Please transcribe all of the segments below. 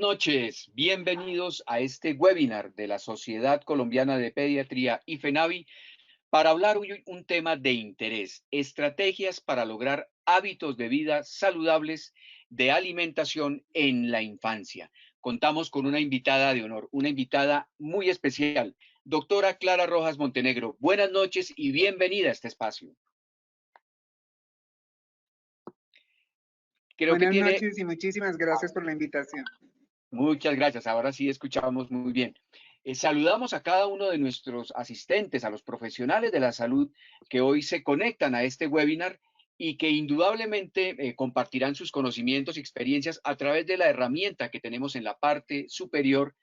noches, bienvenidos a este webinar de la Sociedad Colombiana de Pediatría y FENAVI para hablar hoy un tema de interés, estrategias para lograr hábitos de vida saludables de alimentación en la infancia. Contamos con una invitada de honor, una invitada muy especial, doctora Clara Rojas Montenegro. Buenas noches y bienvenida a este espacio. Creo que Buenas tiene... noches y muchísimas gracias por la invitación. Muchas gracias. Ahora sí escuchamos muy bien. Saludamos a cada uno de nuestros asistentes, a los profesionales de la salud que hoy se conectan a este webinar y que indudablemente compartirán sus conocimientos y experiencias a través de la herramienta que tenemos en la parte superior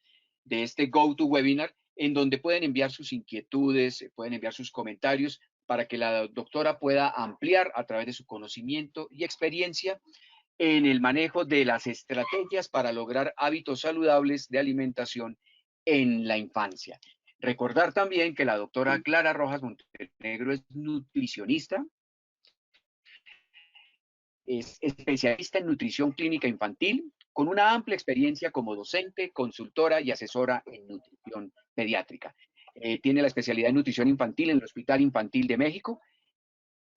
de este GoToWebinar, en donde pueden enviar sus inquietudes, pueden enviar sus comentarios para que la doctora pueda ampliar a través de su conocimiento y experiencia en el manejo de las estrategias para lograr hábitos saludables de alimentación en la infancia. Recordar también que la doctora Clara Rojas Montenegro es nutricionista, es especialista en nutrición clínica infantil, con una amplia experiencia como docente, consultora y asesora en nutrición pediátrica. Tiene la especialidad en nutrición infantil en el Hospital Infantil de México.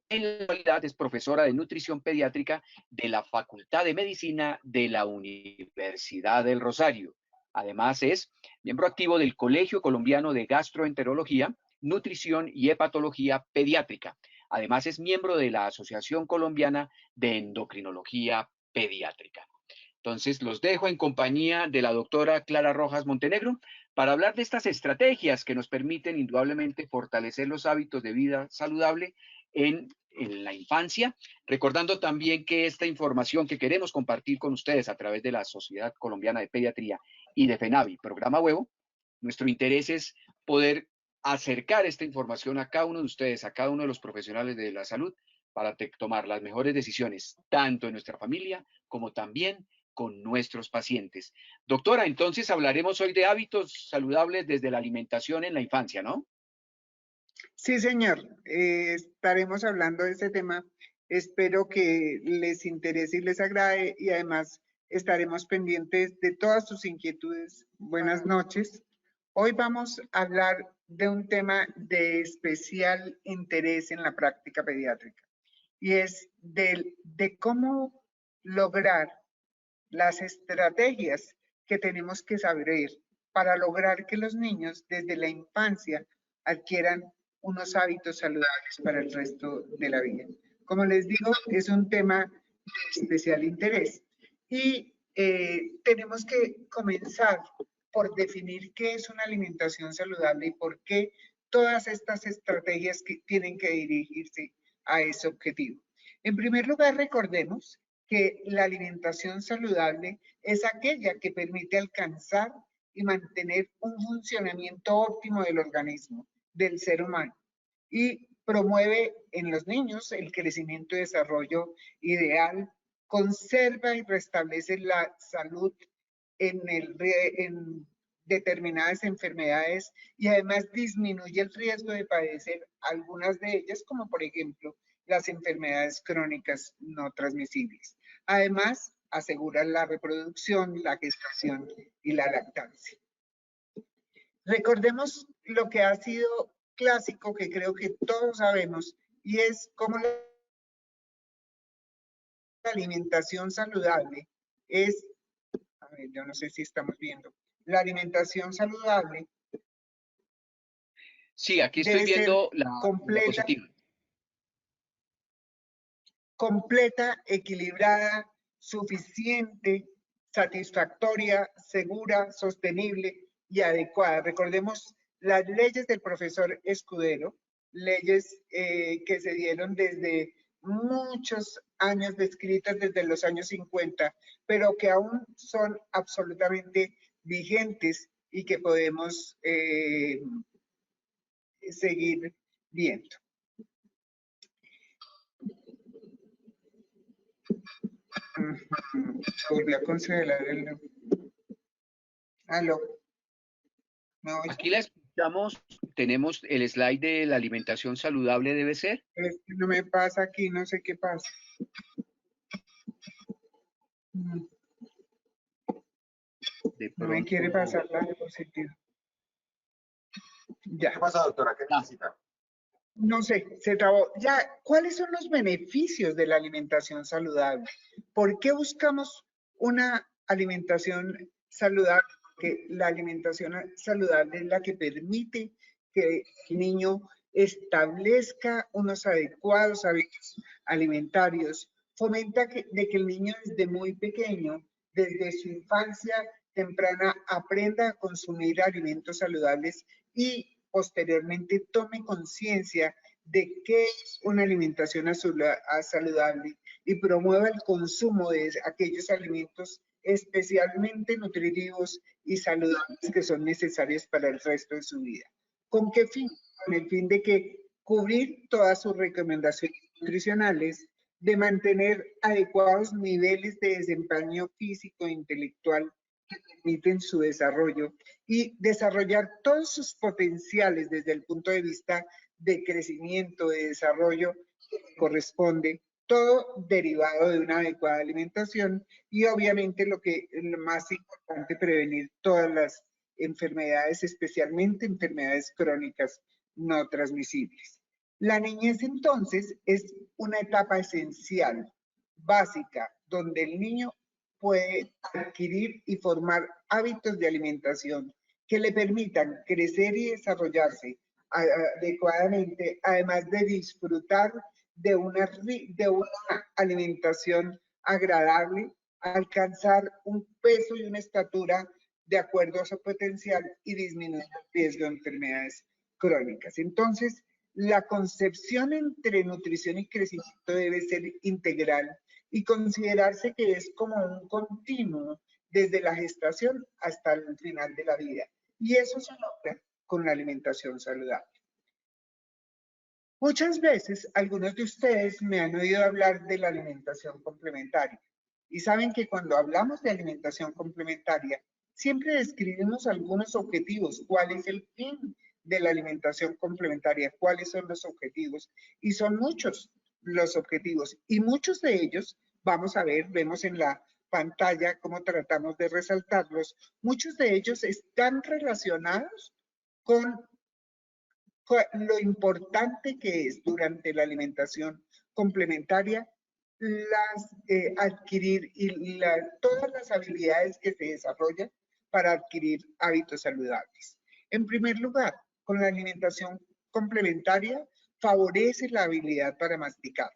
En la actualidad es profesora de nutrición pediátrica de la Facultad de Medicina de la Universidad del Rosario. Además es miembro activo del Colegio Colombiano de Gastroenterología, Nutrición y Hepatología Pediátrica. Además es miembro de la Asociación Colombiana de Endocrinología Pediátrica. Entonces, los dejo en compañía de la doctora Clara Rojas Montenegro para hablar de estas estrategias que nos permiten indudablemente fortalecer los hábitos de vida saludable en la infancia, recordando también que esta información que queremos compartir con ustedes a través de la Sociedad Colombiana de Pediatría y de FENAVI, programa Huevo, nuestro interés es poder acercar esta información a cada uno de ustedes, a cada uno de los profesionales de la salud, para tomar las mejores decisiones, tanto en nuestra familia como también con nuestros pacientes. Doctora, entonces hablaremos hoy de hábitos saludables desde la alimentación en la infancia, ¿no? Sí, señor, estaremos hablando de este tema. Espero que les interese y les agrade y además estaremos pendientes de todas sus inquietudes. Buenas noches. Hoy vamos a hablar de un tema de especial interés en la práctica pediátrica y es de cómo lograr las estrategias que tenemos que saber para lograr que los niños desde la infancia adquieran unos hábitos saludables para el resto de la vida. Como les digo, es un tema de especial interés y tenemos que comenzar por definir qué es una alimentación saludable y por qué todas estas estrategias que tienen que dirigirse a ese objetivo. En primer lugar, recordemos que la alimentación saludable es aquella que permite alcanzar y mantener un funcionamiento óptimo del organismo, del ser humano, y promueve en los niños el crecimiento y desarrollo ideal, conserva y restablece la salud en determinadas enfermedades y además disminuye el riesgo de padecer algunas de ellas, como por ejemplo las enfermedades crónicas no transmisibles. Además, asegura la reproducción, la gestación y la lactancia. Recordemos lo que ha sido clásico, que creo que todos sabemos, y es cómo la alimentación saludable es, a ver, yo no sé si estamos viendo, la alimentación saludable Sí, aquí estoy debe ser viendo la completa, diapositiva. completa, equilibrada, suficiente, satisfactoria, segura, sostenible y adecuada. Recordemos las leyes del profesor Escudero, leyes que se dieron desde muchos años, descritas desde los años 50, pero que aún son absolutamente vigentes y que podemos seguir viendo. Volví a considerar el... Aló, ¿me oye? Aquí la escuchamos, tenemos el slide de la alimentación saludable debe ser. Es que no me pasa aquí, no sé qué pasa. De No me quiere pronto... pasar la diapositiva. Ya. ¿Qué pasa, doctora? ¿Qué necesita? No sé, se trabó. Ya, ¿cuáles son los beneficios de la alimentación saludable? ¿Por qué buscamos una alimentación saludable? Que la alimentación saludable es la que permite que el niño establezca unos adecuados hábitos alimentarios, fomenta de que el niño desde muy pequeño, desde su infancia temprana, aprenda a consumir alimentos saludables y posteriormente tome conciencia de qué es una alimentación saludable y promueva el consumo de aquellos alimentos especialmente nutritivos y saludables que son necesarios para el resto de su vida. ¿Con qué fin? Con el fin de que cubrir todas sus recomendaciones nutricionales, de mantener adecuados niveles de desempeño físico e intelectual que permiten su desarrollo y desarrollar todos sus potenciales desde el punto de vista de crecimiento, de desarrollo que corresponde, todo derivado de una adecuada alimentación y obviamente lo más importante, prevenir todas las enfermedades, especialmente enfermedades crónicas no transmisibles. La niñez entonces es una etapa esencial, básica, donde el niño puede adquirir y formar hábitos de alimentación que le permitan crecer y desarrollarse adecuadamente, además de disfrutar de una alimentación agradable, alcanzar un peso y una estatura de acuerdo a su potencial y disminuir el riesgo de enfermedades crónicas. Entonces, la concepción entre nutrición y crecimiento debe ser integral y considerarse que es como un continuo desde la gestación hasta el final de la vida. Y eso se logra con la alimentación saludable. Muchas veces algunos de ustedes me han oído hablar de la alimentación complementaria y saben que cuando hablamos de alimentación complementaria siempre describimos algunos objetivos, cuál es el fin de la alimentación complementaria, cuáles son los objetivos y son muchos los objetivos y muchos de ellos, vamos a ver, vemos en la pantalla cómo tratamos de resaltarlos, muchos de ellos están relacionados con lo importante que es durante la alimentación complementaria adquirir todas las habilidades que se desarrollan para adquirir hábitos saludables. En primer lugar, con la alimentación complementaria favorece la habilidad para masticar.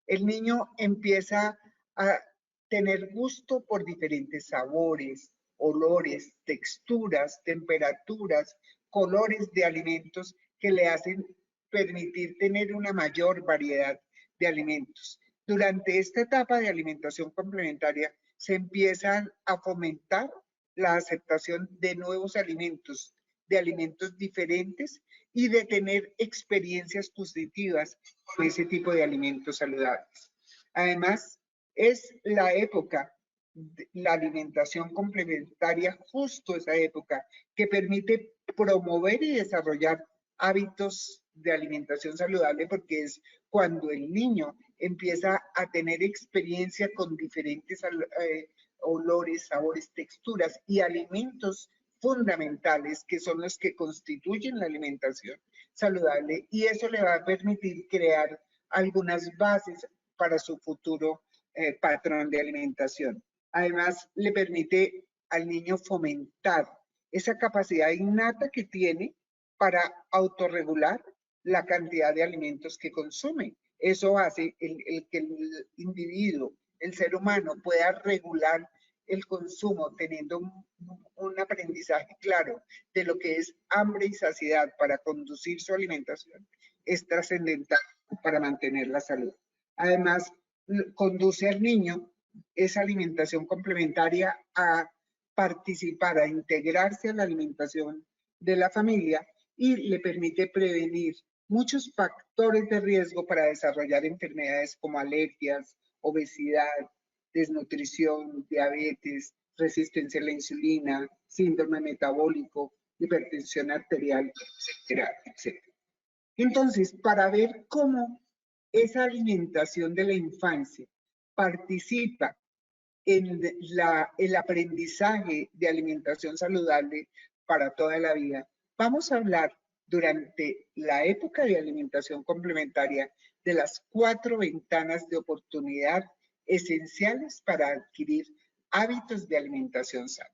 El niño empieza a tener gusto por diferentes sabores, olores, texturas, temperaturas, colores de alimentos que le hacen permitir tener una mayor variedad de alimentos. Durante esta etapa de alimentación complementaria se empiezan a fomentar la aceptación de nuevos alimentos, de alimentos diferentes y de tener experiencias positivas con ese tipo de alimentos saludables. Además, es la época, la alimentación complementaria, justo esa época, que permite promover y desarrollar hábitos de alimentación saludable porque es cuando el niño empieza a tener experiencia con diferentes olores, sabores, texturas y alimentos fundamentales que son los que constituyen la alimentación saludable y eso le va a permitir crear algunas bases para su futuro patrón de alimentación. Además, le permite al niño fomentar esa capacidad innata que tiene para autorregular la cantidad de alimentos que consume. Eso hace que el individuo, el ser humano, pueda regular el consumo teniendo un aprendizaje claro de lo que es hambre y saciedad para conducir su alimentación es trascendental para mantener la salud. Además, conduce al niño esa alimentación complementaria a participar, a integrarse a la alimentación de la familia y le permite prevenir muchos factores de riesgo para desarrollar enfermedades como alergias, obesidad, desnutrición, diabetes, resistencia a la insulina, síndrome metabólico, hipertensión arterial, etcétera, etcétera. Entonces, para ver cómo esa alimentación de la infancia participa en el aprendizaje de alimentación saludable para toda la vida. Vamos a hablar durante la época de alimentación complementaria de las 4 ventanas de oportunidad esenciales para adquirir hábitos de alimentación sana.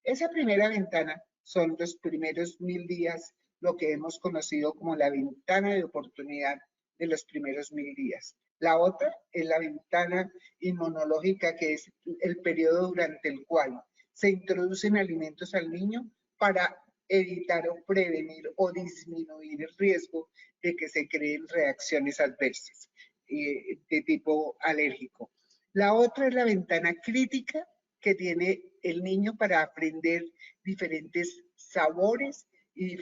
Esa primera ventana son los primeros 1000 días, lo que hemos conocido como la ventana de oportunidad de los primeros 1000 días. La otra es la ventana inmunológica, que es el periodo durante el cual se introducen alimentos al niño para evitar o prevenir o disminuir el riesgo de que se creen reacciones adversas de tipo alérgico. La otra es la ventana crítica que tiene el niño para aprender diferentes sabores y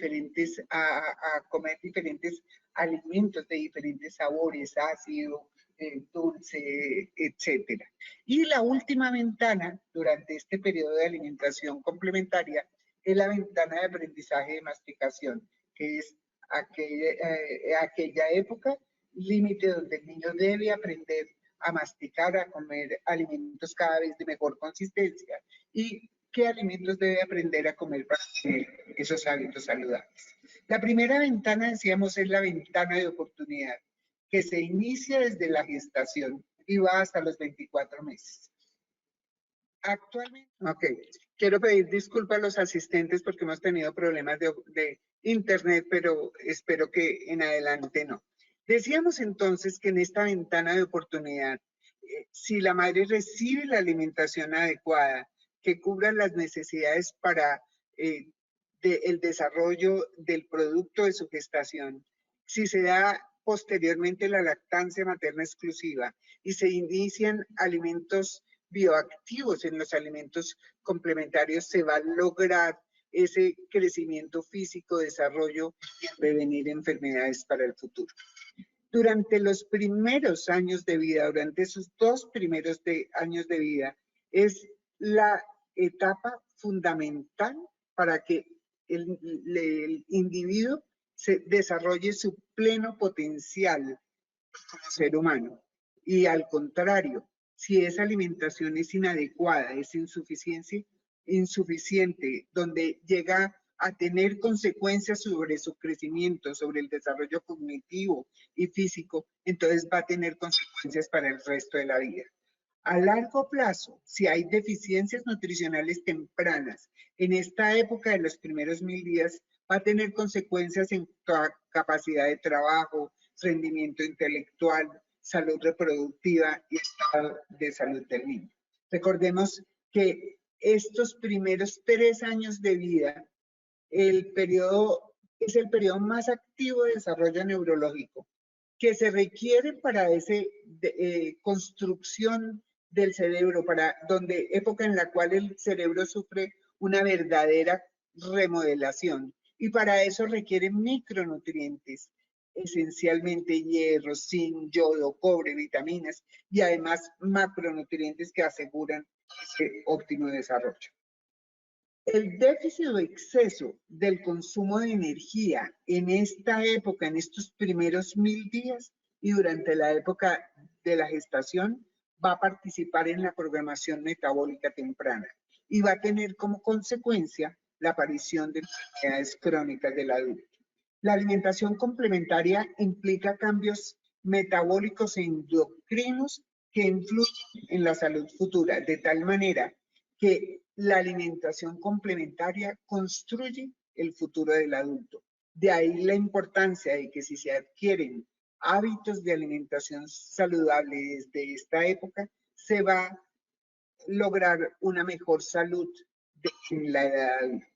a comer diferentes alimentos de diferentes sabores, ácido, dulce, etcétera. Y la última ventana durante este periodo de alimentación complementaria es la ventana de aprendizaje de masticación, que es aquella época límite donde el niño debe aprender a masticar, a comer alimentos cada vez de mejor consistencia y qué alimentos debe aprender a comer para tener esos hábitos saludables. La primera ventana, decíamos, es la ventana de oportunidad, que se inicia desde la gestación y va hasta los 24 meses. Actualmente, quiero pedir disculpas a los asistentes porque hemos tenido problemas de internet, pero espero que en adelante no. Decíamos entonces que en esta ventana de oportunidad, si la madre recibe la alimentación adecuada, que cubra las necesidades para el desarrollo del producto de su gestación, si se da posteriormente la lactancia materna exclusiva y se inician alimentos bioactivos en los alimentos complementarios, se va a lograr ese crecimiento físico, desarrollo y prevenir enfermedades para el futuro. Durante los primeros años de vida, durante esos 2 primeros años de vida, es la etapa fundamental para que el individuo se desarrolle su pleno potencial como ser humano. Y al contrario, si esa alimentación es inadecuada, es insuficiente, donde llega a tener consecuencias sobre su crecimiento, sobre el desarrollo cognitivo y físico, entonces va a tener consecuencias para el resto de la vida. A largo plazo, si hay deficiencias nutricionales tempranas en esta época de los primeros 1000 días, va a tener consecuencias en toda capacidad de trabajo, rendimiento intelectual, salud reproductiva y estado de salud del niño. Recordemos que estos primeros 3 años de vida, es el periodo más activo de desarrollo neurológico que se requiere para esa construcción del cerebro, época en la cual el cerebro sufre una verdadera remodelación. Y para eso requiere micronutrientes, esencialmente hierro, zinc, yodo, cobre, vitaminas y además macronutrientes que aseguran ese óptimo desarrollo. El déficit o exceso del consumo de energía en esta época, en estos primeros 1000 días y durante la época de la gestación, va a participar en la programación metabólica temprana y va a tener como consecuencia la aparición de enfermedades crónicas del adulto. La alimentación complementaria implica cambios metabólicos e endocrinos que influyen en la salud futura, de tal manera que la alimentación complementaria construye el futuro del adulto. De ahí la importancia de que si se adquieren hábitos de alimentación saludable desde esta época, se va a lograr una mejor salud en la edad adulta.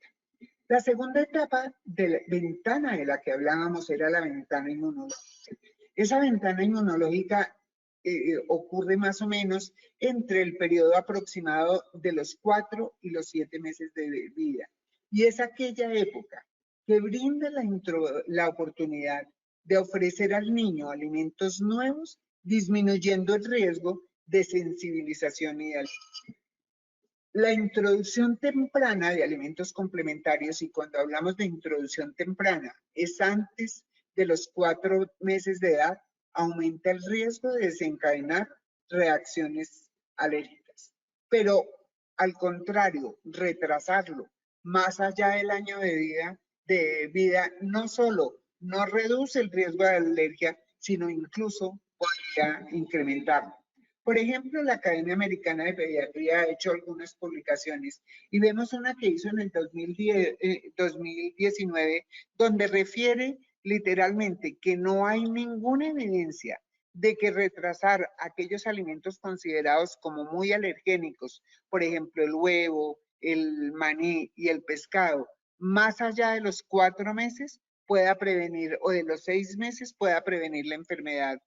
La segunda etapa de la ventana de la que hablábamos era la ventana inmunológica. Esa ventana inmunológica ocurre más o menos entre el periodo aproximado de los 4 y los 7 meses de vida. Y es aquella época que brinda la oportunidad de ofrecer al niño alimentos nuevos, disminuyendo el riesgo de sensibilización y de alergia. La introducción temprana de alimentos complementarios, y cuando hablamos de introducción temprana, es antes de los 4 meses de edad, aumenta el riesgo de desencadenar reacciones alérgicas. pero al contrario, retrasarlo más allá del año de vida no solo no reduce el riesgo de alergia, sino incluso podría incrementarlo. Por ejemplo, la Academia Americana de Pediatría ha hecho algunas publicaciones y vemos una que hizo en el 2019, donde refiere literalmente que no hay ninguna evidencia de que retrasar aquellos alimentos considerados como muy alergénicos, por ejemplo, el huevo, el maní y el pescado, más allá de los 4 meses, pueda prevenir, o de los 6 meses, pueda prevenir la enfermedad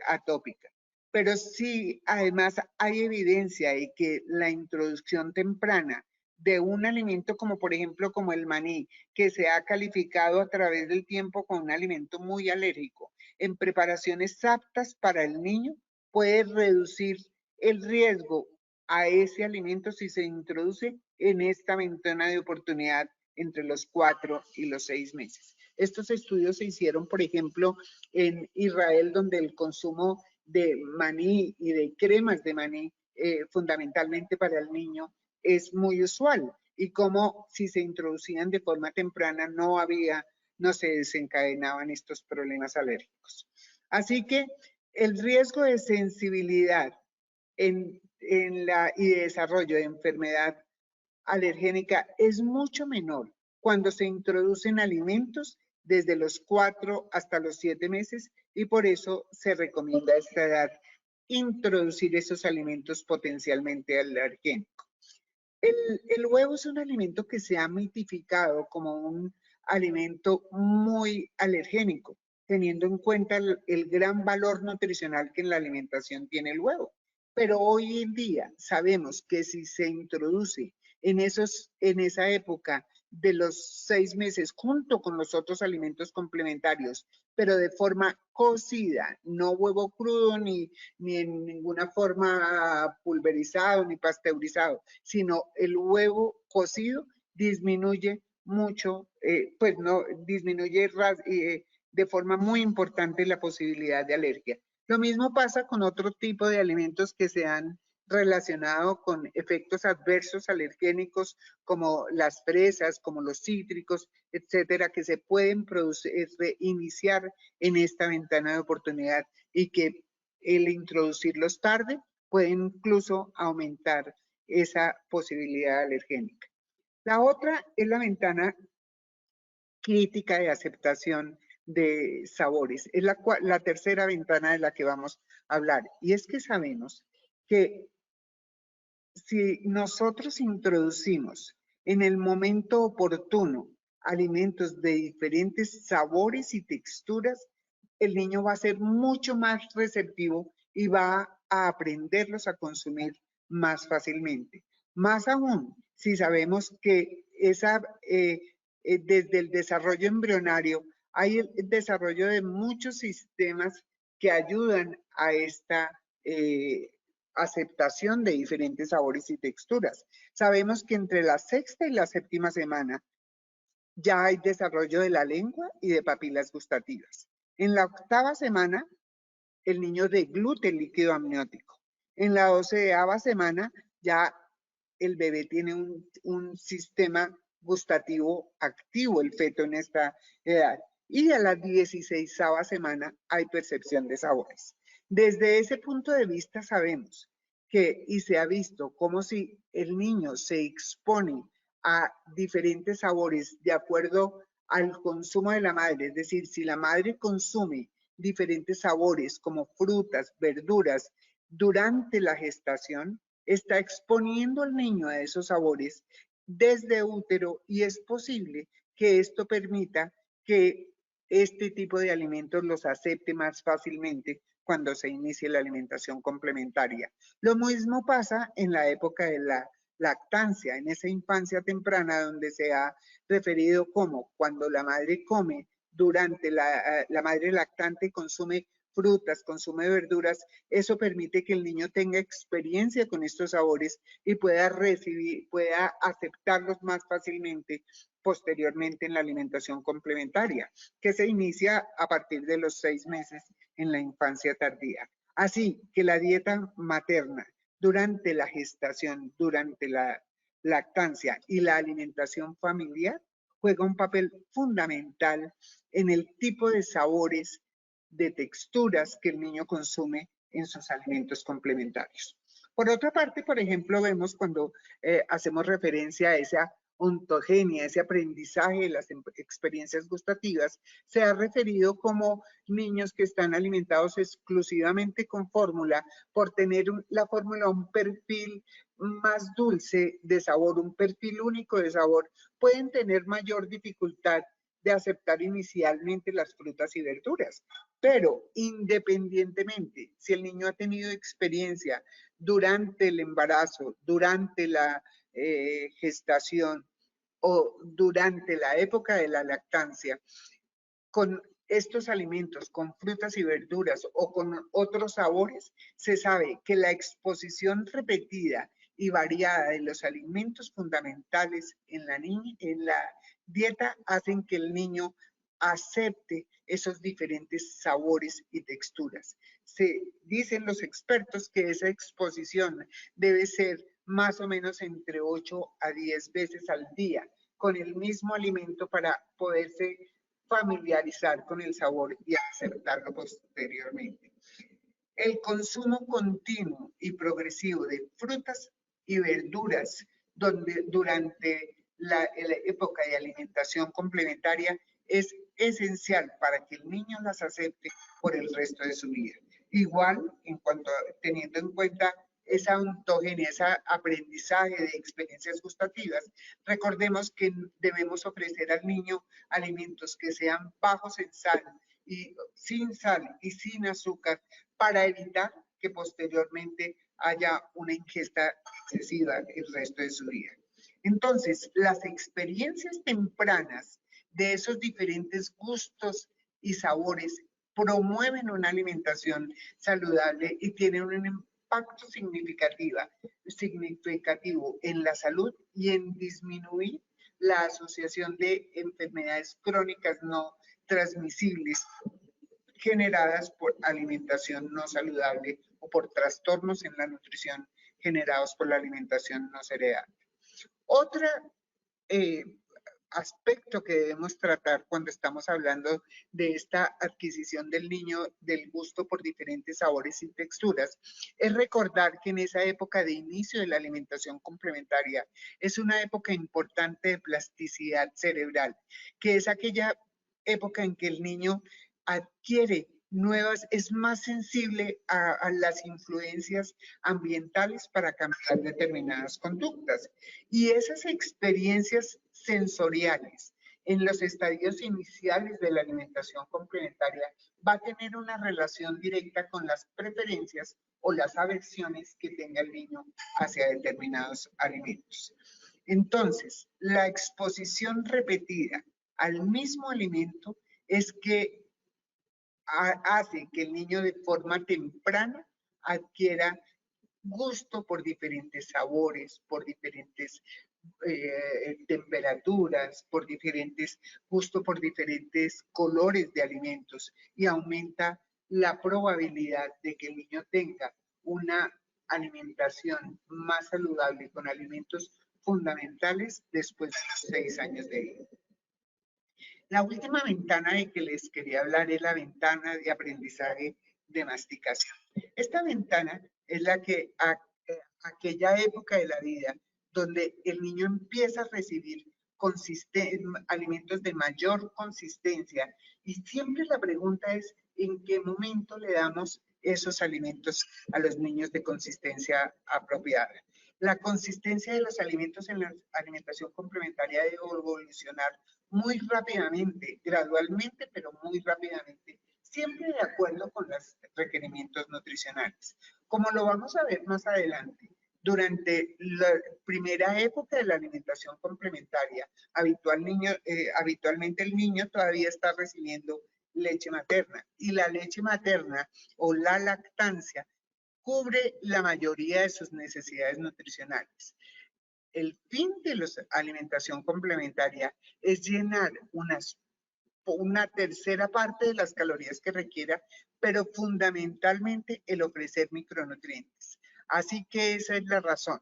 atópica. Pero sí, además, hay evidencia de que la introducción temprana de un alimento como por ejemplo como el maní, que se ha calificado a través del tiempo como un alimento muy alérgico, en preparaciones aptas para el niño, puede reducir el riesgo a ese alimento si se introduce en esta ventana de oportunidad entre los 4 y los 6 meses. Estos estudios se hicieron, por ejemplo, en Israel, donde el consumo de maní y de cremas de maní, fundamentalmente para el niño, es muy usual. Y como si se introducían de forma temprana, no se desencadenaban estos problemas alérgicos. Así que el riesgo de sensibilidad y de desarrollo de enfermedad alergénica es mucho menor cuando se introducen alimentos desde los 4 hasta los 7 meses y por eso se recomienda a esta edad introducir esos alimentos potencialmente alergénicos. El huevo es un alimento que se ha mitificado como un alimento muy alergénico, teniendo en cuenta el gran valor nutricional que en la alimentación tiene el huevo. Pero hoy en día sabemos que si se introduce en esa época de los 6 meses junto con los otros alimentos complementarios, pero de forma cocida, no huevo crudo ni en ninguna forma pulverizado ni pasteurizado, sino el huevo cocido disminuye mucho, pues no, disminuye de forma muy importante la posibilidad de alergia. Lo mismo pasa con otro tipo de alimentos que se han relacionado con efectos adversos alergénicos como las fresas, como los cítricos, etcétera, que se pueden iniciar en esta ventana de oportunidad y que el introducirlos tarde puede incluso aumentar esa posibilidad alergénica. La otra es la ventana crítica de aceptación de sabores. Es la tercera ventana de la que vamos a hablar. Y es que sabemos que si nosotros introducimos en el momento oportuno alimentos de diferentes sabores y texturas, el niño va a ser mucho más receptivo y va a aprenderlos a consumir más fácilmente. Más aún, si sabemos que desde el desarrollo embrionario hay el desarrollo de muchos sistemas que ayudan a esta aceptación de diferentes sabores y texturas. Sabemos que entre la sexta y la séptima semana ya hay desarrollo de la lengua y de papilas gustativas. En la octava semana, el niño deglute el líquido amniótico. En la 12ª semana, ya el bebé tiene un sistema gustativo activo, el feto en esta edad. Y a la 16ª semana hay percepción de sabores. Desde ese punto de vista sabemos que, y se ha visto como si el niño se expone a diferentes sabores de acuerdo al consumo de la madre, es decir, si la madre consume diferentes sabores como frutas, verduras, durante la gestación, está exponiendo al niño a esos sabores desde útero y es posible que esto permita que este tipo de alimentos los acepte más fácilmente cuando se inicie la alimentación complementaria. Lo mismo pasa en la época de la lactancia, en esa infancia temprana donde se ha referido como cuando la madre come, durante la madre lactante consume frutas, consume verduras, eso permite que el niño tenga experiencia con estos sabores y pueda aceptarlos más fácilmente posteriormente en la alimentación complementaria, que se inicia a partir de los 6 meses en la infancia tardía. Así que la dieta materna durante la gestación, durante la lactancia y la alimentación familiar juega un papel fundamental en el tipo de sabores, de texturas que el niño consume en sus alimentos complementarios. Por otra parte, por ejemplo, vemos cuando hacemos referencia a esa ontogenia, ese aprendizaje de las experiencias gustativas, se ha referido como niños que están alimentados exclusivamente con fórmula por tener la fórmula un perfil más dulce de sabor, un perfil único de sabor, pueden tener mayor dificultad de aceptar inicialmente las frutas y verduras. Pero independientemente, si el niño ha tenido experiencia durante el embarazo, durante la gestación o durante la época de la lactancia, con estos alimentos, con frutas y verduras o con otros sabores, se sabe que la exposición repetida y variada de los alimentos fundamentales en la dieta hacen que el niño acepte esos diferentes sabores y texturas. Se dicen los expertos que esa exposición debe ser más o menos entre 8 a 10 veces al día con el mismo alimento para poderse familiarizar con el sabor y aceptarlo posteriormente. El consumo continuo y progresivo de frutas y verduras durante la época de alimentación complementaria es esencial para que el niño las acepte por el resto de su vida. Igual, en cuanto teniendo en cuenta esa ontogenia, ese aprendizaje de experiencias gustativas, recordemos que debemos ofrecer al niño alimentos que sean bajos en sal y sin azúcar para evitar que posteriormente haya una ingesta excesiva el resto de su vida. Entonces, las experiencias tempranas de esos diferentes gustos y sabores promueven una alimentación saludable y tienen un impacto significativo en la salud y en disminuir la asociación de enfermedades crónicas no transmisibles generadas por alimentación no saludable o por trastornos en la nutrición generados por la alimentación no cereal. Otro aspecto que debemos tratar cuando estamos hablando de esta adquisición del niño del gusto por diferentes sabores y texturas es recordar que en esa época de inicio de la alimentación complementaria es una época importante de plasticidad cerebral, que es aquella época en que el niño adquiere es más sensible a las influencias ambientales para cambiar determinadas conductas. Y esas experiencias sensoriales en los estadios iniciales de la alimentación complementaria va a tener una relación directa con las preferencias o las aversiones que tenga el niño hacia determinados alimentos. Entonces, la exposición repetida al mismo alimento es que hace que el niño de forma temprana adquiera gusto por diferentes sabores, por diferentes temperaturas, gusto por diferentes colores de alimentos y aumenta la probabilidad de que el niño tenga una alimentación más saludable con alimentos fundamentales después de los 6 años de vida. La última ventana de que les quería hablar es la ventana de aprendizaje de masticación. Esta ventana es la que aquella época de la vida donde el niño empieza a recibir alimentos de mayor consistencia y siempre la pregunta es en qué momento le damos esos alimentos a los niños de consistencia apropiada. La consistencia de los alimentos en la alimentación complementaria debe evolucionar muy rápidamente, gradualmente, pero muy rápidamente, siempre de acuerdo con los requerimientos nutricionales. Como lo vamos a ver más adelante, durante la primera época de la alimentación complementaria, habitualmente el niño todavía está recibiendo leche materna y la leche materna o la lactancia cubre la mayoría de sus necesidades nutricionales. El fin de la alimentación complementaria es llenar una tercera parte de las calorías que requiera, pero fundamentalmente el ofrecer micronutrientes. Así que esa es la razón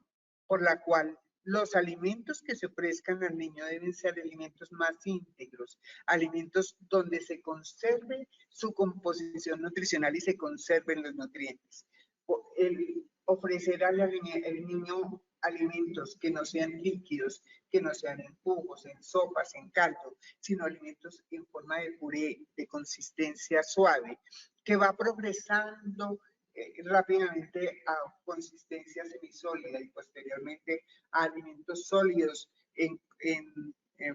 por la cual los alimentos que se ofrezcan al niño deben ser alimentos más íntegros, alimentos donde se conserve su composición nutricional y se conserven los nutrientes. El ofrecer al niño alimentos que no sean líquidos, que no sean en jugos, en sopas, en caldo, sino alimentos en forma de puré, de consistencia suave, que va progresando rápidamente a consistencia semisólida y posteriormente a alimentos sólidos en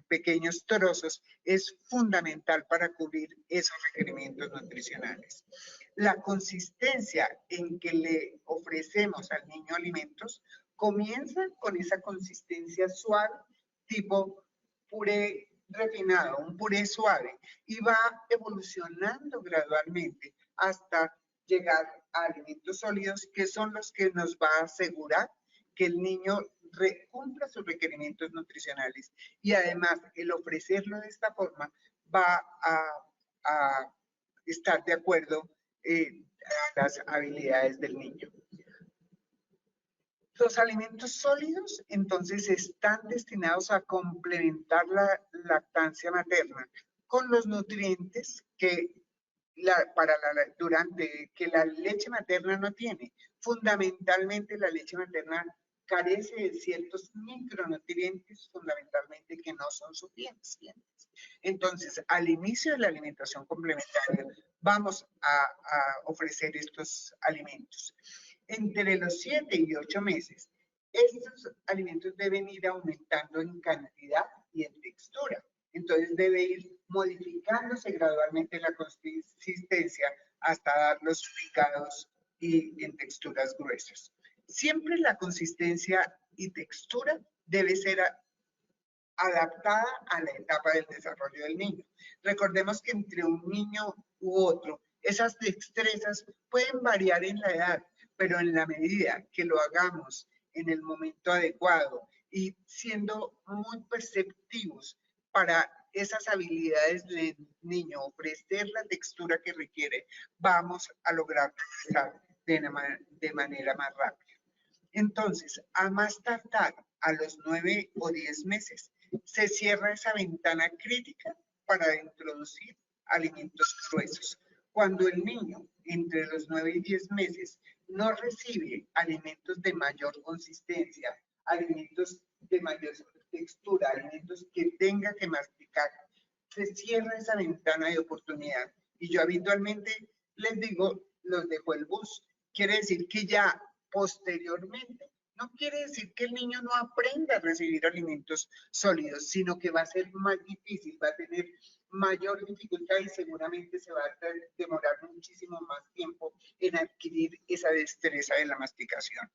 pequeños trozos, es fundamental para cubrir esos requerimientos nutricionales. La consistencia en que le ofrecemos al niño alimentos comienza con esa consistencia suave, tipo puré refinado, un puré suave, y va evolucionando gradualmente hasta llegar a alimentos sólidos, que son los que nos va a asegurar que el niño cumpla sus requerimientos nutricionales. Y además, el ofrecerlo de esta forma va a estar de acuerdo a las habilidades del niño. Los alimentos sólidos, entonces, están destinados a complementar la lactancia materna con los nutrientes que que la leche materna no tiene. Fundamentalmente, la leche materna carece de ciertos micronutrientes, fundamentalmente que no son suficientes. Entonces, al inicio de la alimentación complementaria, vamos a ofrecer estos alimentos. Entre los 7 y 8 meses, estos alimentos deben ir aumentando en cantidad y en textura. Entonces debe ir modificándose gradualmente la consistencia hasta darlos picados y en texturas gruesas. Siempre la consistencia y textura debe ser adaptada a la etapa del desarrollo del niño. Recordemos que entre un niño u otro, esas destrezas pueden variar en la edad, pero en la medida que lo hagamos en el momento adecuado y siendo muy perceptivos para esas habilidades del niño, ofrecer la textura que requiere, vamos a lograr progresar de manera más rápida. Entonces, a más tardar a los 9 o 10 meses, se cierra esa ventana crítica para introducir alimentos gruesos. Cuando el niño entre los 9 y 10 meses no recibe alimentos de mayor consistencia, alimentos de mayor textura, alimentos que tenga que masticar, se cierra esa ventana de oportunidad. Y yo habitualmente les digo, los dejo el bus. Quiere decir que ya posteriormente, no quiere decir que el niño no aprenda a recibir alimentos sólidos, sino que va a ser más difícil, va a tener mayor dificultad y seguramente se va a demorar muchísimo más tiempo en adquirir esa destreza de la masticación.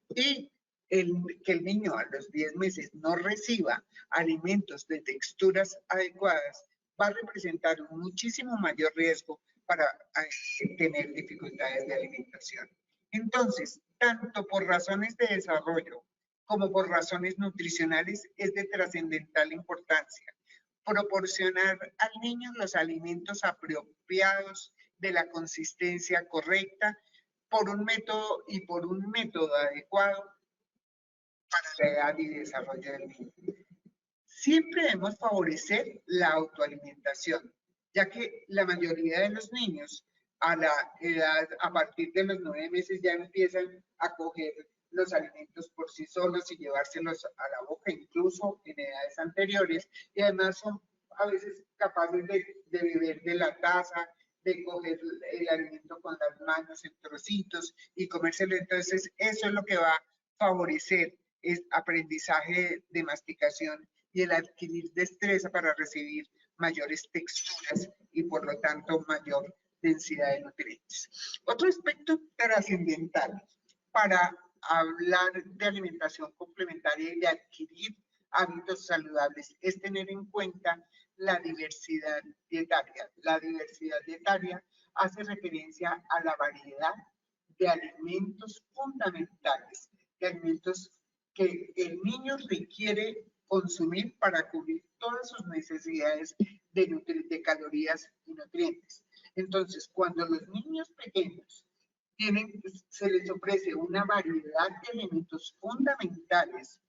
Y que el niño a los 10 meses no reciba alimentos de texturas adecuadas va a representar un muchísimo mayor riesgo para tener dificultades de alimentación. Entonces, tanto por razones de desarrollo como por razones nutricionales, es de trascendental importancia proporcionar al niño los alimentos apropiados de la consistencia correcta por un método adecuado para la edad y desarrollo del niño. Siempre debemos favorecer la autoalimentación, ya que la mayoría de los niños a la edad, a partir de los 9 meses, ya empiezan a coger los alimentos por sí solos y llevárselos a la boca, incluso en edades anteriores, y además son a veces capaces de beber de la taza, de coger el alimento con las manos en trocitos y comérselo. Entonces, eso es lo que va a favorecer el aprendizaje de masticación y el adquirir destreza para recibir mayores texturas y por lo tanto mayor densidad de nutrientes. Otro aspecto trascendental para hablar de alimentación complementaria y de adquirir hábitos saludables es tener en cuenta la diversidad dietaria. La diversidad dietaria hace referencia a la variedad de alimentos fundamentales, de alimentos que el niño requiere consumir para cubrir todas sus necesidades de calorías y nutrientes. Entonces, cuando los niños pequeños se les ofrece una variedad de elementos fundamentales.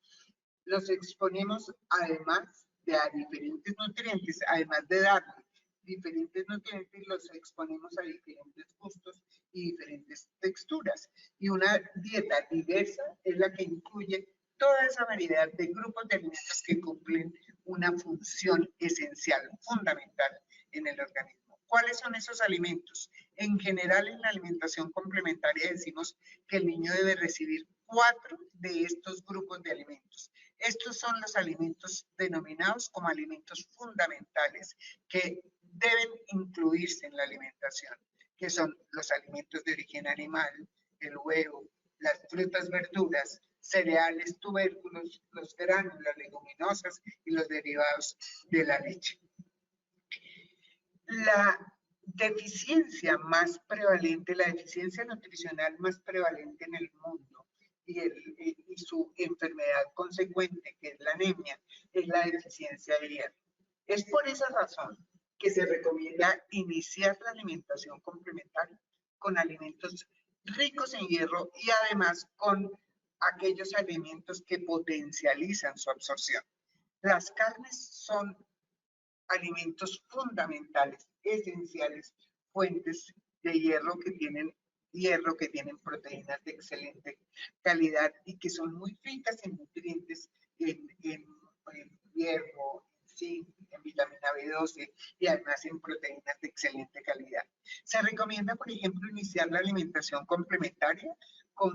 Los exponemos además a diferentes nutrientes, además de darle diferentes nutrientes, los exponemos a diferentes gustos y diferentes texturas. Y una dieta diversa es la que incluye toda esa variedad de grupos de alimentos que cumplen una función esencial, fundamental en el organismo. ¿Cuáles son esos alimentos? En general, en la alimentación complementaria decimos que el niño debe recibir 4 de estos grupos de alimentos. Estos son los alimentos denominados como alimentos fundamentales que deben incluirse en la alimentación, que son los alimentos de origen animal, el huevo, las frutas, verduras, cereales, tubérculos, los granos, las leguminosas y los derivados de la leche. La deficiencia más prevalente, la deficiencia nutricional más prevalente en el mundo y su enfermedad consecuente, que es la anemia, es la deficiencia de hierro. Es por esa razón que se recomienda iniciar la alimentación complementaria con alimentos ricos en hierro y además con aquellos alimentos que potencializan su absorción. Las carnes son alimentos fundamentales, esenciales, fuentes de hierro que tienen proteínas de excelente calidad y que son muy ricas en nutrientes, en hierro, en zinc, en vitamina B12 y además en proteínas de excelente calidad. Se recomienda, por ejemplo, iniciar la alimentación complementaria con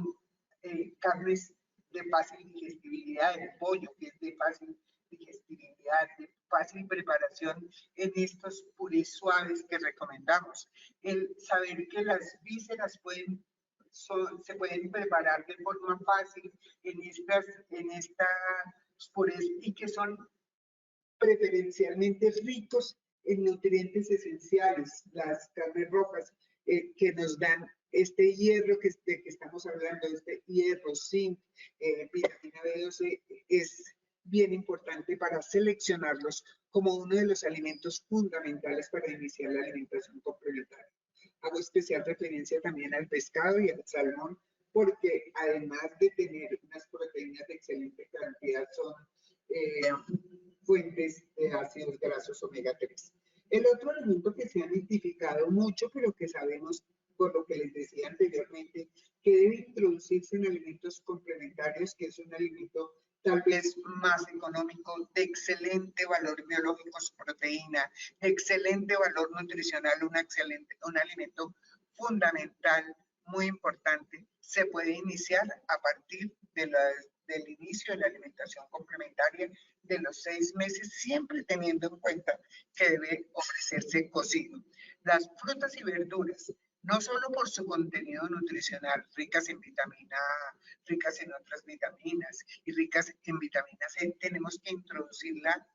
carnes de fácil digestibilidad, el pollo, que es de fácil digestibilidad, de fácil preparación en estos purés suaves que recomendamos. El saber que las vísceras se pueden preparar de forma fácil en estas purés y que son preferencialmente ricos en nutrientes esenciales, las carnes rojas, que nos dan este hierro de que estamos hablando, este hierro, zinc, vitamina B12, es bien importante para seleccionarlos como uno de los alimentos fundamentales para iniciar la alimentación complementaria. Hago especial referencia también al pescado y al salmón, porque además de tener unas proteínas de excelente cantidad, son fuentes de ácidos grasos omega 3. El otro alimento que se ha identificado mucho, pero que sabemos por lo que les decía anteriormente, que debe introducirse en alimentos complementarios, que es un alimento tal vez más económico, de excelente valor biológico, su proteína, de excelente valor nutricional, un alimento fundamental, muy importante, se puede iniciar a partir del inicio de la alimentación complementaria de los 6 meses, siempre teniendo en cuenta que debe ofrecerse cocido. Las frutas y verduras, no solo por su contenido nutricional, ricas en vitamina A, ricas en otras vitaminas y ricas en vitamina C, tenemos que introducirla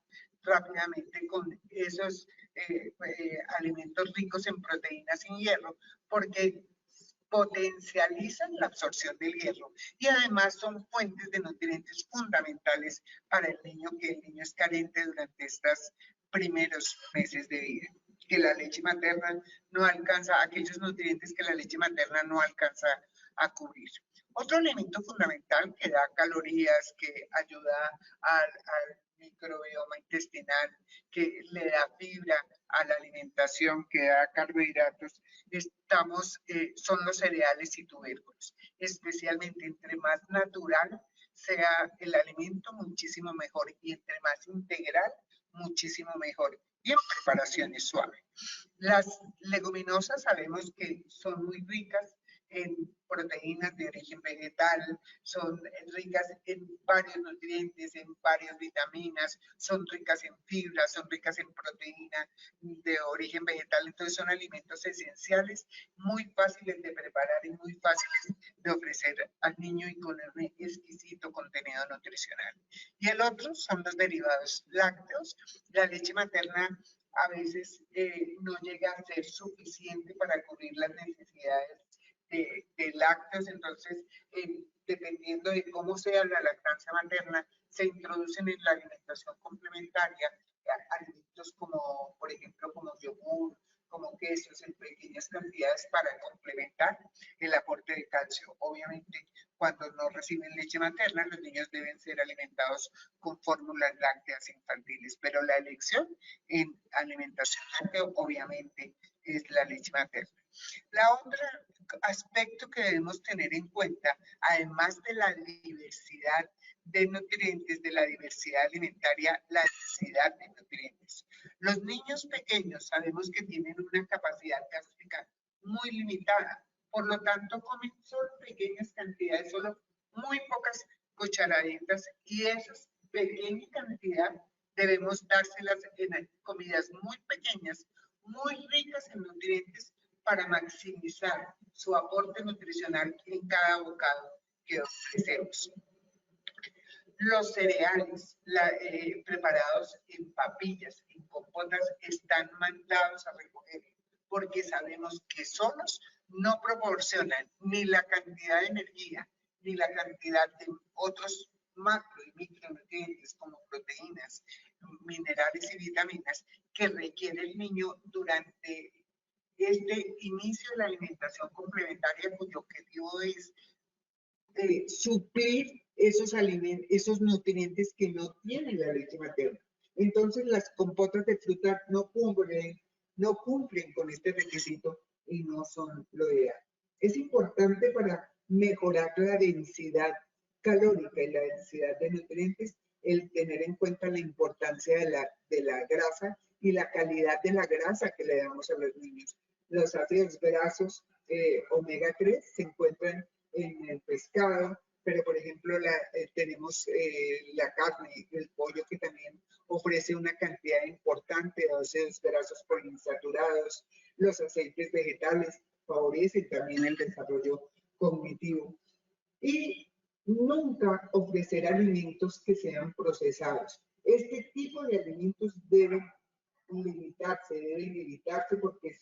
rápidamente con esos alimentos ricos en proteínas y hierro, porque potencializan la absorción del hierro y además son fuentes de nutrientes fundamentales para el niño, que el niño es carente durante estos primeros meses de vida, que la leche materna no alcanza, aquellos nutrientes que la leche materna no alcanza a cubrir. Otro elemento fundamental que da calorías, que ayuda al microbioma intestinal, que le da fibra a la alimentación, que da carbohidratos, son los cereales y tubérculos. Especialmente entre más natural sea el alimento, muchísimo mejor, y entre más integral, muchísimo mejor, y en preparaciones suaves. Las leguminosas sabemos que son muy ricas en proteínas de origen vegetal, son ricas en varios nutrientes, en varias vitaminas, son ricas en fibra, son ricas en proteína de origen vegetal, entonces son alimentos esenciales, muy fáciles de preparar y muy fáciles de ofrecer al niño y con un exquisito contenido nutricional. Y el otro son los derivados lácteos. La leche materna a veces no llega a ser suficiente para cubrir las necesidades de lácteos, entonces dependiendo de cómo sea la lactancia materna, se introducen en la alimentación complementaria alimentos como, por ejemplo, como yogur, como quesos en pequeñas cantidades para complementar el aporte de calcio. Obviamente, cuando no reciben leche materna, los niños deben ser alimentados con fórmulas lácteas infantiles, pero la elección en alimentación láctea obviamente es la leche materna. La otra aspecto que debemos tener en cuenta, además de la diversidad de nutrientes, de la diversidad alimentaria, la diversidad de nutrientes. Los niños pequeños sabemos que tienen una capacidad gástrica muy limitada, por lo tanto comen solo pequeñas cantidades, solo muy pocas cucharaditas, y esas pequeñas cantidades debemos dárselas en comidas muy pequeñas, muy ricas en nutrientes, para maximizar su aporte nutricional en cada bocado que ofrecemos. Los cereales preparados en papillas, en compotas, están mandados a recoger, porque sabemos que solos no proporcionan ni la cantidad de energía, ni la cantidad de otros macro y micronutrientes como proteínas, minerales y vitaminas que requiere el niño durante este inicio de la alimentación complementaria, cuyo objetivo es suplir esos nutrientes que no tiene la leche materna. Entonces, las compotas de fruta no cumplen con este requisito y no son lo ideal. Es importante para mejorar la densidad calórica y la densidad de nutrientes el tener en cuenta la importancia de la grasa y la calidad de la grasa que le damos a los niños. Los ácidos grasos omega 3 se encuentran en el pescado, pero por ejemplo tenemos la carne, el pollo, que también ofrece una cantidad importante de ácidos grasos poliinsaturados. Los aceites vegetales favorecen también el desarrollo cognitivo. Y nunca ofrecer alimentos que sean procesados. Este tipo de alimentos deben limitarse porque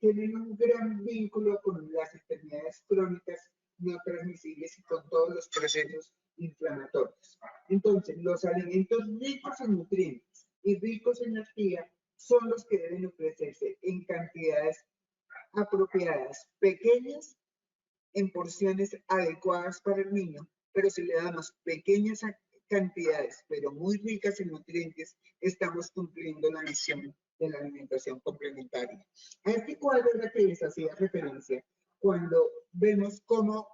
tienen un gran vínculo con las enfermedades crónicas no transmisibles y con todos los procesos inflamatorios. Entonces, los alimentos ricos en nutrientes y ricos en energía son los que deben ofrecerse en cantidades apropiadas, pequeñas, en porciones adecuadas para el niño, pero si le damos pequeñas cantidades, pero muy ricas en nutrientes, estamos cumpliendo la misión de la alimentación complementaria. A este cuadro era que les hacía referencia cuando vemos cómo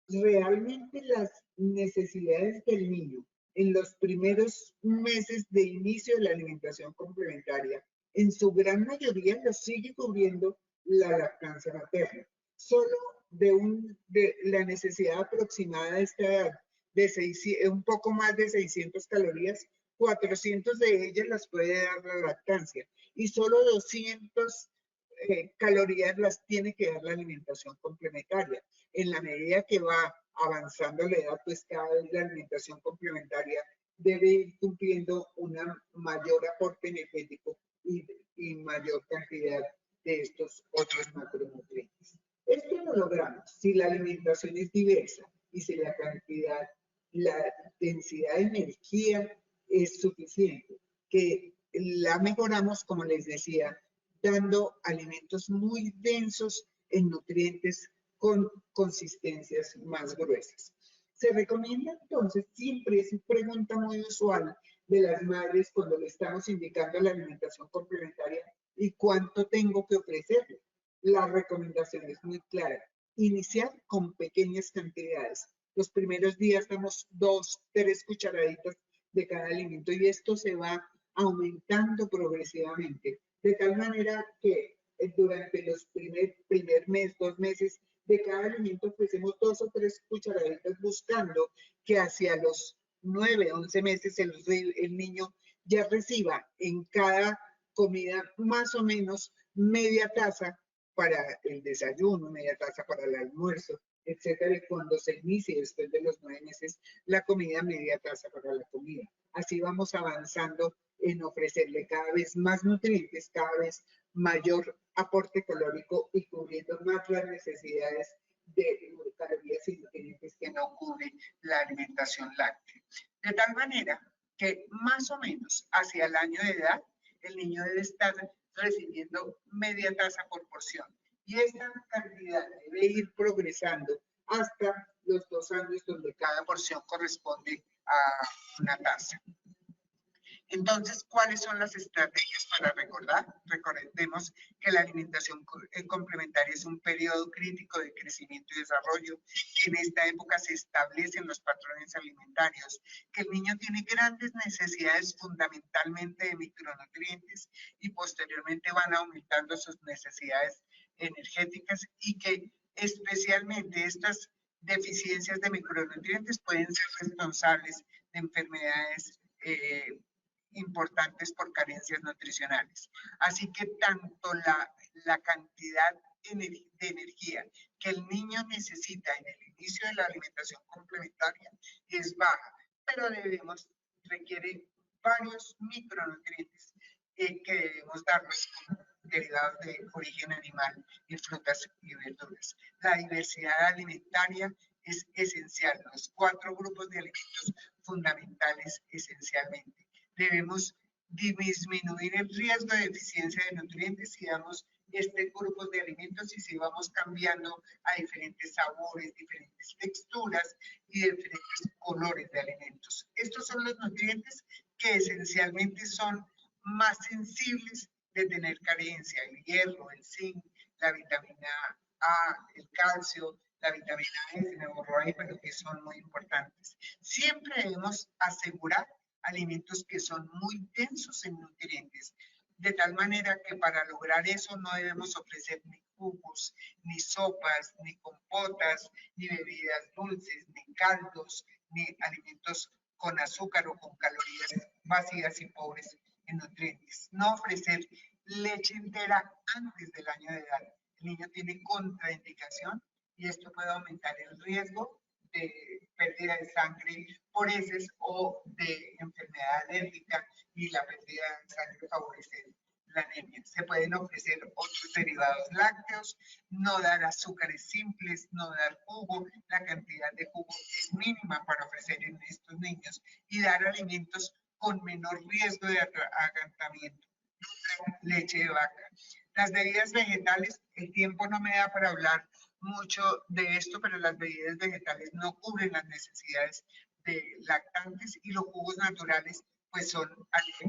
realmente las necesidades del niño en los primeros meses de inicio de la alimentación complementaria, en su gran mayoría lo sigue cubriendo la lactancia materna. Solo de la necesidad aproximada de esta edad, un poco más de 600 calorías, 400 de ellas las puede dar la lactancia y solo 200 calorías las tiene que dar la alimentación complementaria. En la medida que va avanzando la edad, pues cada vez la alimentación complementaria debe ir cumpliendo una mayor aporte energético y mayor cantidad de estos otros macronutrientes. Esto lo logramos si la alimentación es diversa y si la densidad de energía es suficiente, que la mejoramos, como les decía, dando alimentos muy densos en nutrientes con consistencias más gruesas. Se recomienda entonces, siempre es una pregunta muy usual de las madres cuando le estamos indicando la alimentación complementaria, ¿y cuánto tengo que ofrecerle? La recomendación es muy clara: iniciar con pequeñas cantidades. Los primeros días damos 2, 3 cucharaditas de cada alimento y esto se va aumentando progresivamente, de tal manera que durante los primer mes, 2 meses de cada alimento ofrecemos 2 o 3 cucharaditas, buscando que hacia los 9, 11 meses el niño ya reciba en cada comida más o menos media taza para el desayuno, media taza para el almuerzo, etcétera, y cuando se inicie después de los 9 meses la comida, media taza para la comida. Así vamos avanzando en ofrecerle cada vez más nutrientes, cada vez mayor aporte calórico y cubriendo más las necesidades de calorías y nutrientes que no cubre la alimentación láctea. De tal manera que más o menos hacia el año de edad, el niño debe estar recibiendo media taza por porción. Y esta cantidad debe ir progresando hasta los 2 años, donde cada porción corresponde a una taza. Entonces, ¿cuáles son las estrategias para recordar? Recordemos que la alimentación complementaria es un periodo crítico de crecimiento y desarrollo, que en esta época se establecen los patrones alimentarios, que el niño tiene grandes necesidades fundamentalmente de micronutrientes y posteriormente van aumentando sus necesidades energéticas y que especialmente estas deficiencias de micronutrientes pueden ser responsables de enfermedades importantes por carencias nutricionales. Así que tanto la cantidad de energía que el niño necesita en el inicio de la alimentación complementaria es baja, pero requiere varios micronutrientes que debemos darles derivados de origen animal y frutas y verduras. La diversidad alimentaria es esencial, los 4 grupos de alimentos fundamentales esencialmente. Debemos disminuir el riesgo de deficiencia de nutrientes si damos este grupo de alimentos y si vamos cambiando a diferentes sabores, diferentes texturas y diferentes colores de alimentos. Estos son los nutrientes que esencialmente son más sensibles de tener carencia: el hierro, el zinc, la vitamina A, el calcio, la vitamina E, se me borró ahí, pero que son muy importantes. Siempre debemos asegurar alimentos que son muy densos en nutrientes, de tal manera que para lograr eso no debemos ofrecer ni jugos, ni sopas, ni compotas, ni bebidas dulces, ni caldos, ni alimentos con azúcar o con calorías vacías y pobres en nutrientes. No ofrecer leche entera antes del año de edad. El niño tiene contraindicación y esto puede aumentar el riesgo de pérdida de sangre por heces o de enfermedad alérgica, y la pérdida de sangre favorece la anemia. Se pueden ofrecer otros derivados lácteos, no dar azúcares simples, no dar jugo. La cantidad de jugo es mínima para ofrecer en estos niños, y dar alimentos con menor riesgo de agantamiento. Leche de vaca. Las bebidas vegetales, el tiempo no me da para hablar mucho de esto, pero las bebidas vegetales no cubren las necesidades de lactantes, y los jugos naturales pues son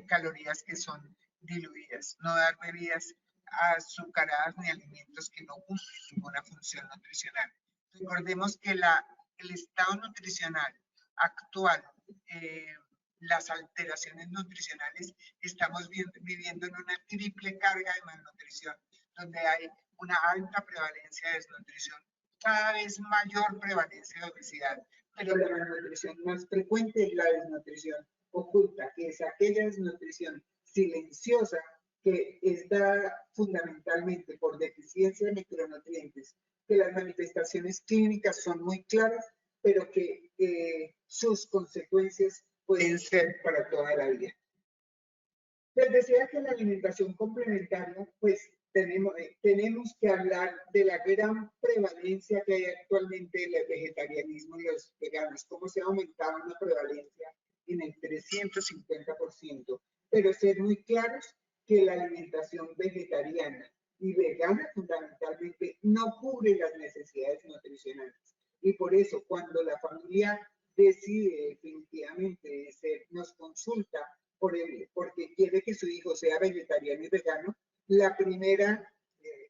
calorías que son diluidas. No dar bebidas azucaradas ni alimentos que no cumplen ninguna función nutricional. Recordemos que el estado nutricional actual, las alteraciones nutricionales, estamos viviendo en una triple carga de malnutrición, donde hay una alta prevalencia de desnutrición, cada vez mayor prevalencia de obesidad, pero la malnutrición más frecuente es la desnutrición oculta, que es aquella desnutrición silenciosa que es dada fundamentalmente por deficiencia de micronutrientes, que las manifestaciones clínicas son muy claras, pero que sus consecuencias pueden ser para toda la vida. Les decía que la alimentación complementaria, pues tenemos que hablar de la gran prevalencia que hay actualmente del vegetarianismo y los veganos, cómo se ha aumentado una prevalencia en el 350%, pero ser muy claros que la alimentación vegetariana y vegana fundamentalmente no cubre las necesidades nutricionales. Y por eso cuando la familia decide definitivamente nos consulta porque quiere que su hijo sea vegetariano y vegano, la primera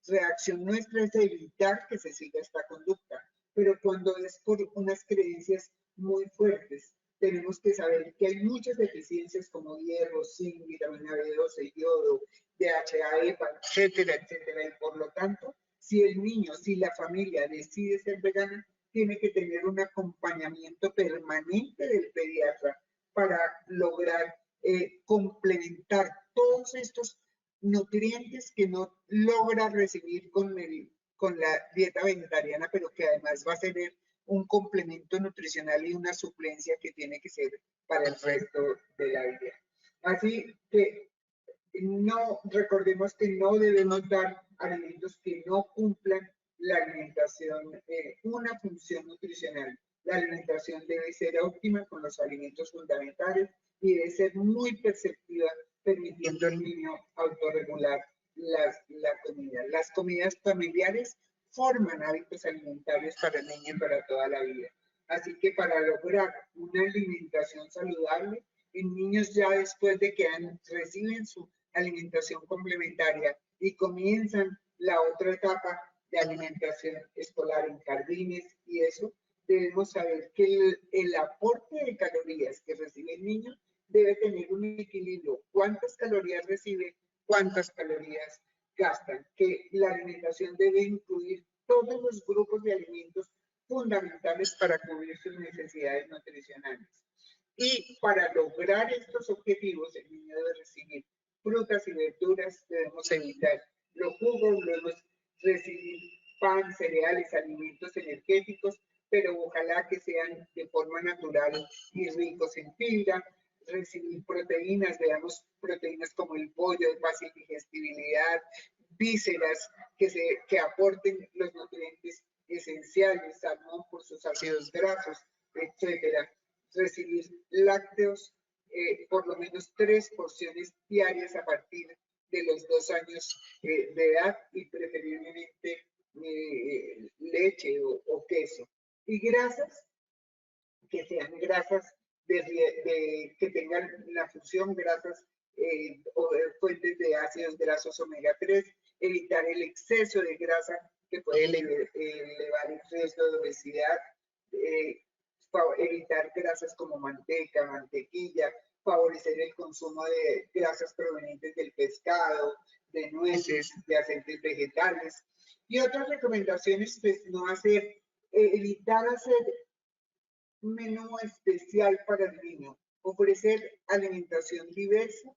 reacción nuestra es evitar que se siga esta conducta. Pero cuando es por unas creencias muy fuertes, tenemos que saber que hay muchas deficiencias como hierro, zinc, vitamina B12, yodo, DHA, EPA, etcétera, etcétera. Y por lo tanto, si el niño, si la familia decide ser vegana, tiene que tener un acompañamiento permanente del pediatra para lograr complementar todos estos nutrientes que no logra recibir con la dieta vegetariana, pero que además va a ser un complemento nutricional y una suplencia que tiene que ser para el resto de la vida. Así que no recordemos que no debemos dar alimentos que no cumplan la alimentación, una función nutricional. La alimentación debe ser óptima con los alimentos fundamentales y debe ser muy perceptiva, permitiendo al niño autorregular la comida. Las comidas familiares forman hábitos alimentarios para el niño y para toda la vida. Así que para lograr una alimentación saludable, en niños ya después de que reciben su alimentación complementaria y comienzan la otra etapa de alimentación escolar en jardines y eso, debemos saber que el aporte de calorías que recibe el niño debe tener un equilibrio. ¿Cuántas calorías recibe? ¿Cuántas calorías gastan? Que la alimentación debe incluir todos los grupos de alimentos fundamentales para cubrir sus necesidades nutricionales. Y para lograr estos objetivos, el niño debe recibir frutas y verduras, debemos evitar los jugos, debemos recibir pan, cereales, alimentos energéticos, pero ojalá que sean de forma natural y ricos en fibra, recibir proteínas, veamos proteínas como el pollo de fácil digestibilidad, vísceras que aporten los nutrientes esenciales, salmón por sus ácidos grasos, etcétera. Recibir lácteos, por lo menos 3 porciones diarias a partir de los 2 años de edad y preferiblemente leche o queso. Y grasas, que sean grasas que tengan la función grasas o fuentes de ácidos grasos omega 3, evitar el exceso de grasa que puede elevar el riesgo de obesidad, evitar grasas como manteca, mantequilla, favorecer el consumo de grasas provenientes del pescado, de nueces, de aceites vegetales. Y otras recomendaciones, pues no hacer, evitar hacer menú especial para el niño, ofrecer alimentación diversa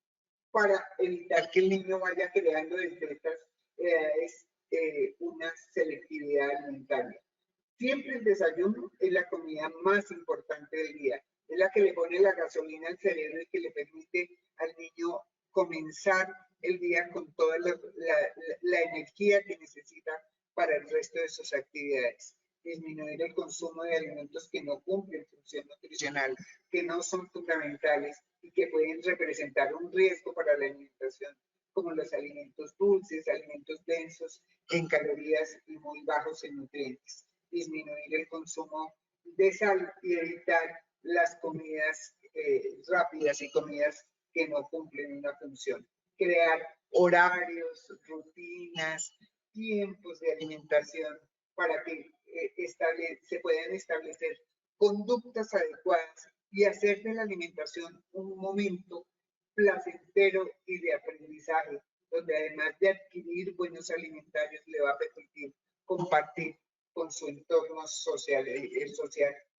para evitar que el niño vaya creando desde estas edades una selectividad alimentaria. Siempre el desayuno es la comida más importante del día, es la que le pone la gasolina al cerebro y que le permite al niño comenzar el día con toda la energía que necesita para el resto de sus actividades. Disminuir el consumo de alimentos que no cumplen función nutricional, que no son fundamentales y que pueden representar un riesgo para la alimentación, como los alimentos dulces, alimentos densos en calorías y muy bajos en nutrientes. Disminuir el consumo de sal y evitar las comidas rápidas y comidas que no cumplen una función. Crear horarios, rutinas, tiempos de alimentación para que se puedan establecer conductas adecuadas y hacer de la alimentación un momento placentero y de aprendizaje, donde además de adquirir buenos alimentarios le va a permitir compartir con su entorno social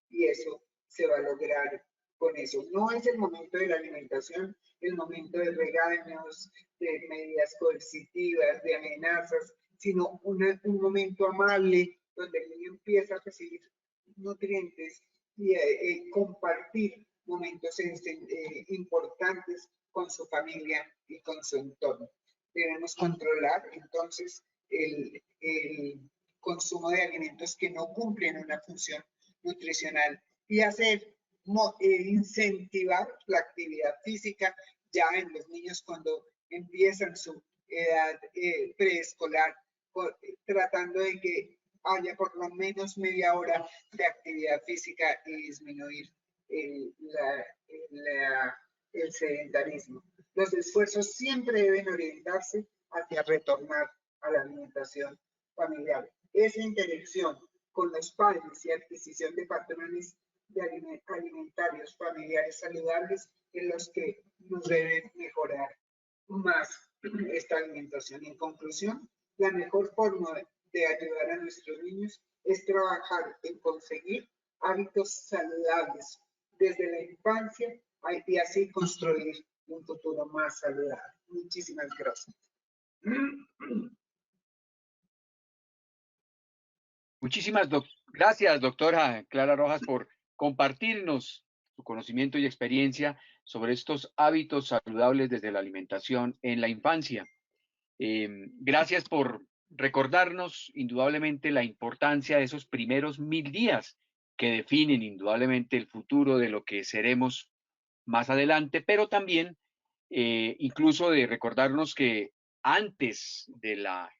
y eso se va a lograr con eso. No es el momento de la alimentación, el momento de regaños, de medidas coercitivas, de amenazas, sino un momento amable donde el niño empieza a recibir nutrientes y compartir momentos importantes con su familia y con su entorno. Debemos controlar entonces el consumo de alimentos que no cumplen una función nutricional y incentivar la actividad física ya en los niños cuando empiezan su edad preescolar, tratando de que haya por lo menos media hora de actividad física y disminuir el sedentarismo. Los esfuerzos siempre deben orientarse hacia retornar a la alimentación familiar. Esa interacción con los padres y adquisición de patrones de alimentarios familiares saludables en los que nos deben mejorar más esta alimentación. En conclusión, la mejor forma de ayudar a nuestros niños es trabajar en conseguir hábitos saludables desde la infancia y así construir un futuro más saludable. Muchísimas gracias. Muchísimas gracias, doctora Clara Rojas, por compartirnos su conocimiento y experiencia sobre estos hábitos saludables desde la alimentación en la infancia. Gracias por recordarnos indudablemente la importancia de esos primeros 1000 días que definen indudablemente el futuro de lo que seremos más adelante, pero también incluso de recordarnos que antes de la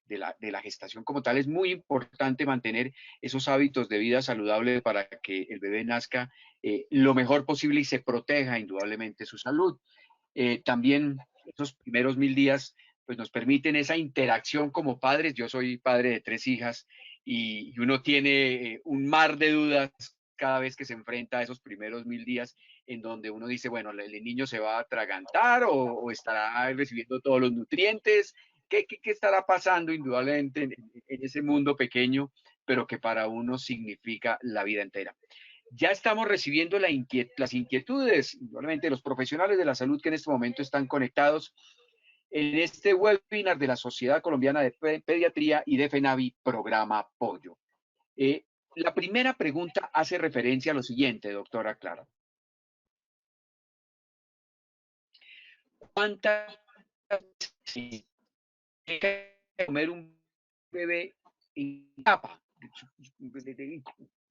gestación como tal, es muy importante mantener esos hábitos de vida saludable para que el bebé nazca lo mejor posible y se proteja indudablemente su salud. También esos primeros 1000 días pues nos permiten esa interacción como padres. Yo soy padre de 3 hijas y uno tiene un mar de dudas cada vez que se enfrenta a esos primeros 1000 días en donde uno dice, bueno, el niño se va a atragantar o estará recibiendo todos los nutrientes. ¿Qué estará pasando indudablemente en ese mundo pequeño, pero que para uno significa la vida entera? Ya estamos recibiendo las inquietudes, igualmente los profesionales de la salud que en este momento están conectados en este webinar de la Sociedad Colombiana de Pediatría y de FENAVI, programa Pollo. La primera pregunta hace referencia a lo siguiente, doctora Clara. ¿Cuántas veces tiene que comer un bebé en etapa?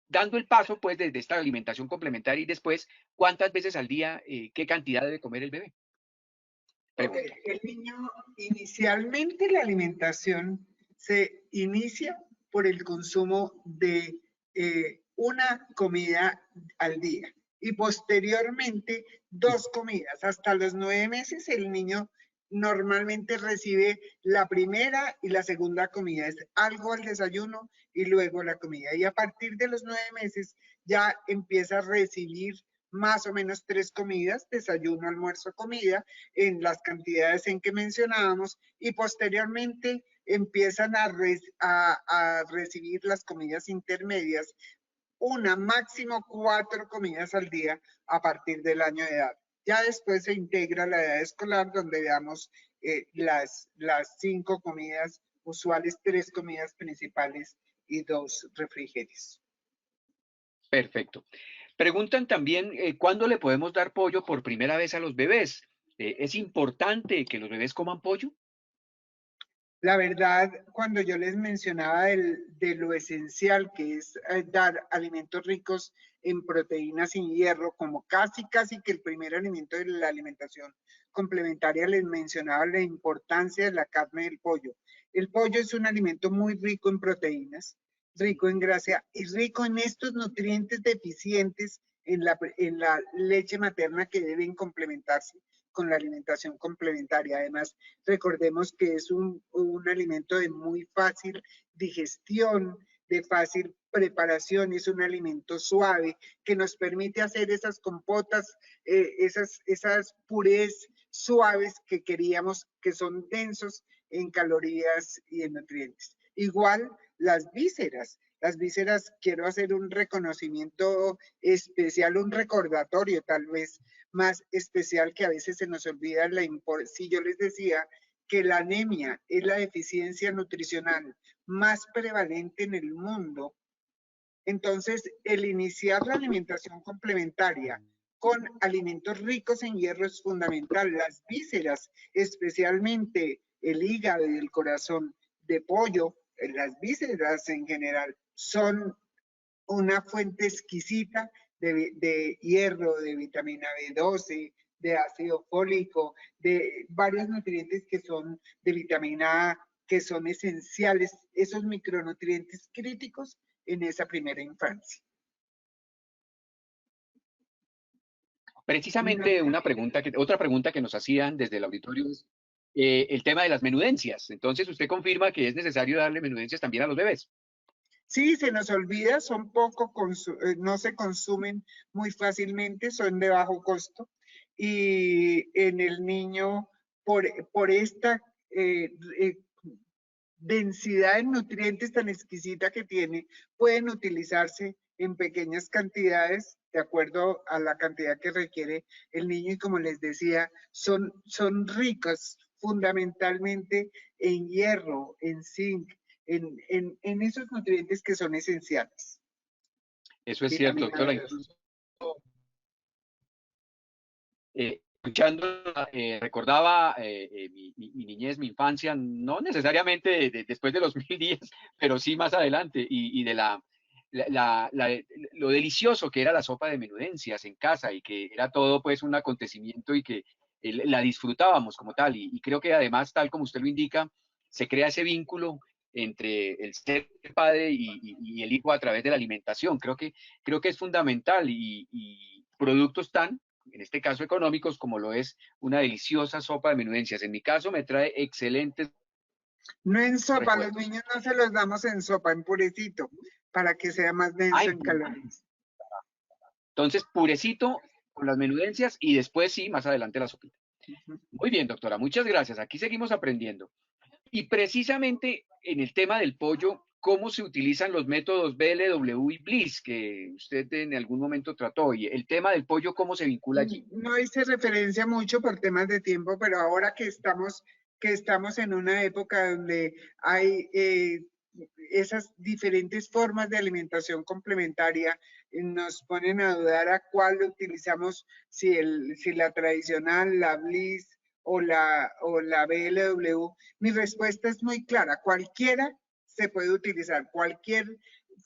Dando el paso, pues, desde esta alimentación complementaria y después, ¿cuántas veces al día, qué cantidad debe comer el bebé? Pregunta. El niño, inicialmente la alimentación se inicia por el consumo de una comida al día y posteriormente 2 comidas. Hasta los 9 meses el niño normalmente recibe la primera y la segunda comida, es algo al desayuno y luego la comida. Y a partir de los 9 meses ya empieza a recibir más o menos 3 comidas, desayuno, almuerzo, comida, en las cantidades en que mencionábamos, y posteriormente empiezan a recibir las comidas intermedias, una máximo 4 comidas al día a partir del año de edad. Ya después se integra la edad escolar, donde veamos las 5 comidas usuales, 3 comidas principales y 2 refrigerios. Perfecto. Preguntan también, ¿cuándo le podemos dar pollo por primera vez a los bebés? ¿Es importante que los bebés coman pollo? La verdad, cuando yo les mencionaba de lo esencial que es dar alimentos ricos en proteínas y hierro, como casi que el primer alimento de la alimentación complementaria, les mencionaba la importancia de la carne del pollo. El pollo es un alimento muy rico en proteínas, rico en grasa y rico en estos nutrientes deficientes en la leche materna que deben complementarse con la alimentación complementaria. Además, recordemos que es un alimento de muy fácil digestión, de fácil preparación, es un alimento suave que nos permite hacer esas compotas, esas purés suaves que queríamos, que son densos en calorías y en nutrientes. Igual las vísceras. Las vísceras, quiero hacer un reconocimiento especial, un recordatorio tal vez más especial, que a veces se nos olvida si yo les decía que la anemia es la deficiencia nutricional más prevalente en el mundo, entonces el iniciar la alimentación complementaria con alimentos ricos en hierro es fundamental. Las vísceras, especialmente el hígado y el corazón de pollo, las vísceras en general, son una fuente exquisita de hierro, de vitamina B12, de ácido fólico, de varios nutrientes que son de vitamina A, que son esenciales, esos micronutrientes críticos en esa primera infancia. Precisamente otra pregunta que nos hacían desde el auditorio es el tema de las menudencias. Entonces, ¿usted confirma que es necesario darle menudencias también a los bebés? Sí, se nos olvida, son no se consumen muy fácilmente, son de bajo costo, y en el niño, por esta densidad en nutrientes tan exquisita que tiene, pueden utilizarse en pequeñas cantidades de acuerdo a la cantidad que requiere el niño, y como les decía, son ricas fundamentalmente en hierro, en zinc, en esos nutrientes que son esenciales. Eso es cierto, Vitamina doctora. D. Incluso escuchando, recordaba mi niñez, mi infancia, no necesariamente después de los 1000 días, pero sí más adelante, y de lo delicioso que era la sopa de menudencias en casa y que era todo pues un acontecimiento y que la disfrutábamos como tal. Y creo que además, tal como usted lo indica, se crea ese vínculo entre el ser padre y el hijo a través de la alimentación. Creo que es fundamental y productos tan, en este caso económicos, como lo es una deliciosa sopa de menudencias. En mi caso me trae excelentes No en sopa, a los recuerdos. niños no se los damos en sopa, en purecito, para que sea más denso Ay, en calorías. entonces, purecito con las menudencias y después sí, más adelante la sopita. Ujú. Muy bien, doctora, muchas gracias. Aquí seguimos aprendiendo. Y precisamente en el tema del pollo, ¿cómo se utilizan los métodos BLW y BLIS que usted en algún momento trató? Y el tema del pollo, ¿cómo se vincula allí? No hice referencia mucho por temas de tiempo, pero ahora que estamos en una época donde hay esas diferentes formas de alimentación complementaria, nos ponen a dudar a cuál utilizamos, si la tradicional, la Bliss o la BLW. Mi respuesta es muy clara, cualquiera se puede utilizar, cualquier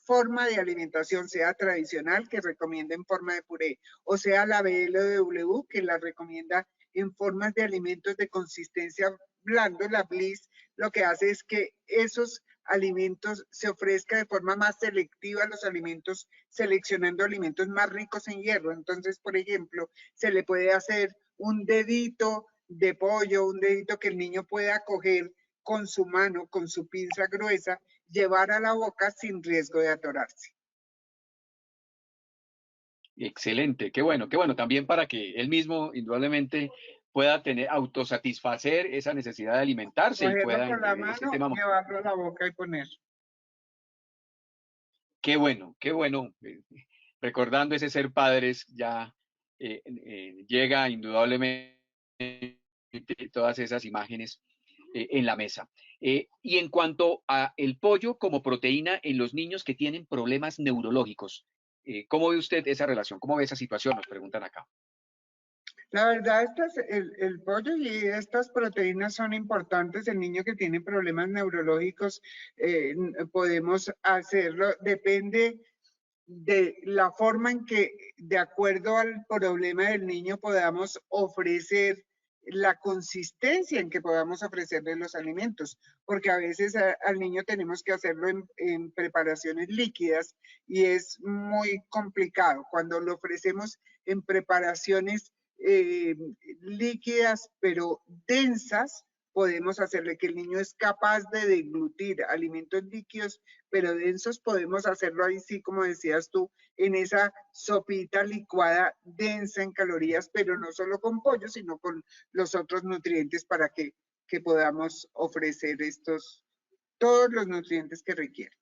forma de alimentación, sea tradicional, que recomienda en forma de puré, o sea la BLW, que la recomienda en formas de alimentos de consistencia blando. La Bliss lo que hace es que esos alimentos se ofrezca de forma más selectiva los alimentos, seleccionando alimentos más ricos en hierro. Entonces, por ejemplo, se le puede hacer un dedito de pollo, un dedito que el niño pueda coger con su mano, con su pinza gruesa, llevar a la boca sin riesgo de atorarse. Excelente, qué bueno, también para que él mismo indudablemente pueda tener, autosatisfacer esa necesidad de alimentarse y Cogerlo pueda con la ese mano, tema. llevarlo a la boca y poner. Qué bueno, recordando ese ser padres, ya llega indudablemente todas esas imágenes en la mesa. Y en cuanto a el pollo como proteína en los niños que tienen problemas neurológicos, ¿cómo ve usted esa relación? ¿Cómo ve esa situación? Nos preguntan acá. La verdad, el pollo y estas proteínas son importantes. El niño que tiene problemas neurológicos, podemos hacerlo. Depende de la forma en que, de acuerdo al problema del niño, podamos ofrecer la consistencia en que podamos ofrecerle los alimentos, porque a veces al niño tenemos que hacerlo en preparaciones líquidas y es muy complicado. Cuando lo ofrecemos en preparaciones eh, líquidas pero densas, podemos hacerle que el niño es capaz de deglutir alimentos líquidos pero densos. Podemos hacerlo ahí sí, como decías tú, en esa sopita licuada densa en calorías, pero no solo con pollo, sino con los otros nutrientes para que podamos ofrecer todos los nutrientes que requiere.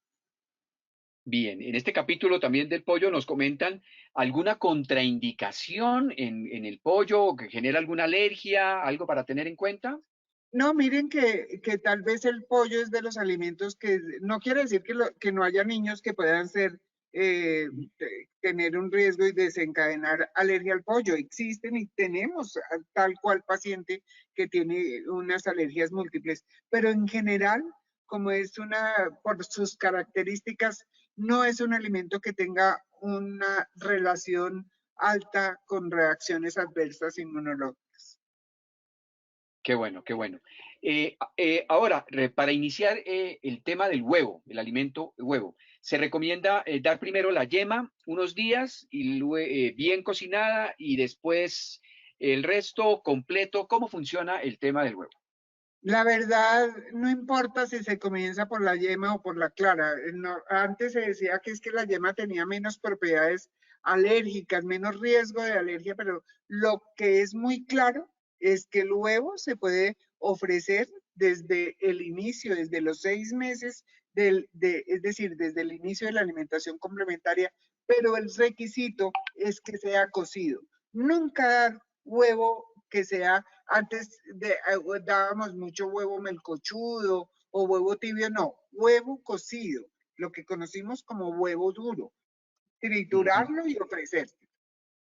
Bien, en este capítulo también del pollo nos comentan alguna contraindicación en el pollo que genera alguna alergia, algo para tener en cuenta. No, miren que tal vez el pollo es de los alimentos que no quiere decir que no haya niños que puedan tener un riesgo y desencadenar alergia al pollo. Existen y tenemos tal cual paciente que tiene unas alergias múltiples, pero en general, como es por sus características, no es un alimento que tenga una relación alta con reacciones adversas inmunológicas. Qué bueno, qué bueno. Ahora, para iniciar el tema del huevo, el alimento huevo, se recomienda dar primero la yema unos días y bien cocinada y después el resto completo. ¿Cómo funciona el tema del huevo? La verdad, no importa si se comienza por la yema o por la clara. Antes se decía que es que la yema tenía menos propiedades alérgicas, menos riesgo de alergia, pero lo que es muy claro es que el huevo se puede ofrecer desde el inicio, desde los 6 meses, es decir, desde el inicio de la alimentación complementaria, pero el requisito es que sea cocido. Nunca dar huevo que sea dábamos mucho huevo melcochudo o huevo tibio, no, huevo cocido, lo que conocimos como huevo duro, Ujú. triturarlo y ofrecerlo.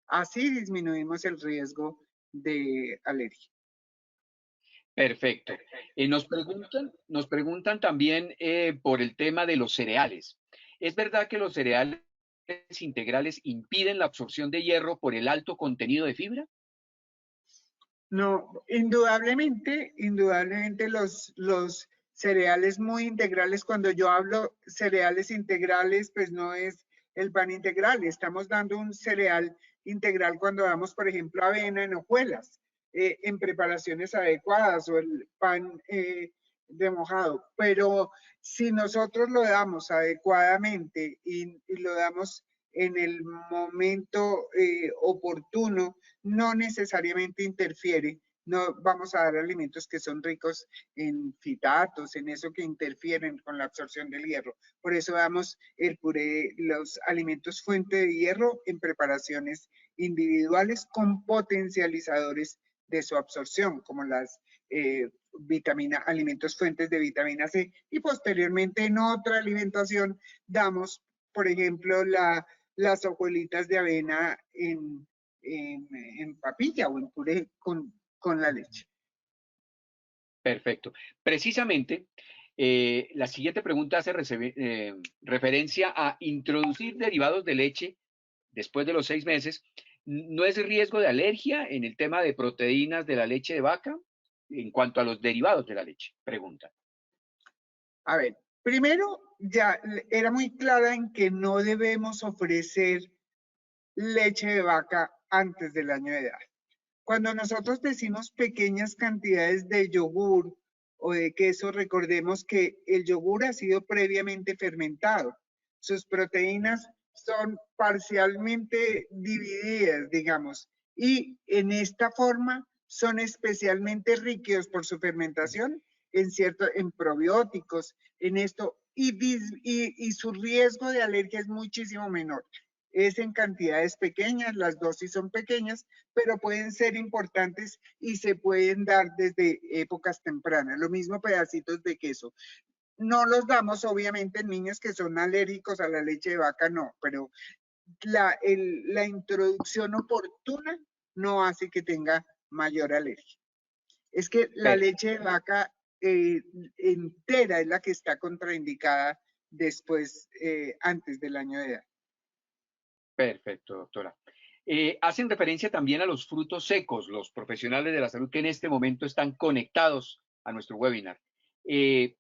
Así disminuimos el riesgo de alergia. Perfecto. Nos preguntan también por el tema de los cereales. ¿Es verdad que los cereales integrales impiden la absorción de hierro por el alto contenido de fibra? No, indudablemente los cereales muy integrales, cuando yo hablo cereales integrales, pues no es el pan integral, estamos dando un cereal integral cuando damos, por ejemplo, avena en hojuelas, en preparaciones adecuadas o el pan de mojado. Pero si nosotros lo damos adecuadamente y lo damos en el momento oportuno, no necesariamente interfiere. No vamos a dar alimentos que son ricos en fitatos, en eso que interfieren con la absorción del hierro. Por eso damos el puré, los alimentos fuente de hierro en preparaciones individuales con potencializadores de su absorción, como las alimentos fuentes de vitamina C. Y posteriormente en otra alimentación damos, por ejemplo, las hojuelitas de avena en papilla o en puré con la leche. Perfecto. Precisamente, la siguiente pregunta hace referencia a introducir derivados de leche después de los 6 meses. ¿No es riesgo de alergia en el tema de proteínas de la leche de vaca en cuanto a los derivados de la leche? Pregunta. A ver, primero ya era muy clara en que no debemos ofrecer leche de vaca antes del año de edad. Cuando nosotros decimos pequeñas cantidades de yogur o de queso, recordemos que el yogur ha sido previamente fermentado. Sus proteínas son parcialmente divididas, digamos, y en esta forma son especialmente ricos por su fermentación en probióticos, en esto, y su riesgo de alergia es muchísimo menor. Es en cantidades pequeñas, las dosis son pequeñas, pero pueden ser importantes y se pueden dar desde épocas tempranas. Lo mismo pedacitos de queso. No los damos obviamente en niños que son alérgicos a la leche de vaca, no, pero la introducción oportuna no hace que tenga mayor alergia. Es que la leche de vaca entera es la que está contraindicada después, antes del año de edad. Perfecto, doctora. Hacen referencia también a los frutos secos, los profesionales de la salud que en este momento están conectados a nuestro webinar,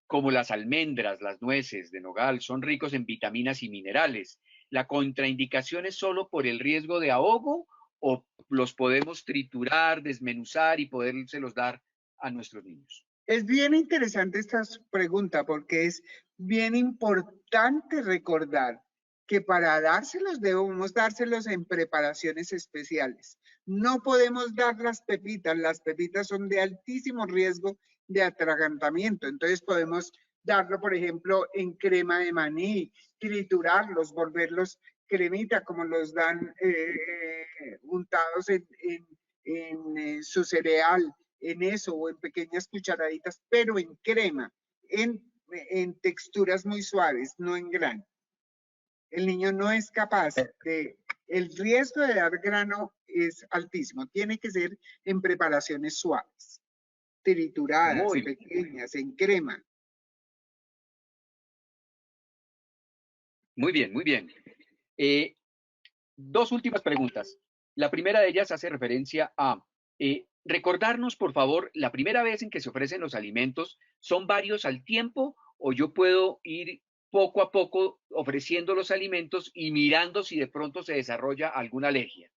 como las almendras, las nueces de nogal, son ricos en vitaminas y minerales. ¿La contraindicación es solo por el riesgo de ahogo o los podemos triturar, desmenuzar y podérselos dar a nuestros niños? Es bien interesante esta pregunta porque es bien importante recordar que para dárselos debemos dárselos en preparaciones especiales. No podemos dar las pepitas son de altísimo riesgo de atragantamiento, entonces podemos darlo, por ejemplo, en crema de maní, triturarlos, volverlos cremita, como los dan untados en su cereal, en eso o en pequeñas cucharaditas, pero en crema, en texturas muy suaves, no en grano. El niño no es capaz el riesgo de dar grano es altísimo. Tiene que ser en preparaciones suaves, trituradas, pequeñas, en crema. Muy bien, muy bien. Dos últimas preguntas. La primera de ellas hace referencia a recordarnos, por favor, la primera vez en que se ofrecen los alimentos, ¿son varios al tiempo o yo puedo ir poco a poco ofreciendo los alimentos y mirando si de pronto se desarrolla alguna alergia?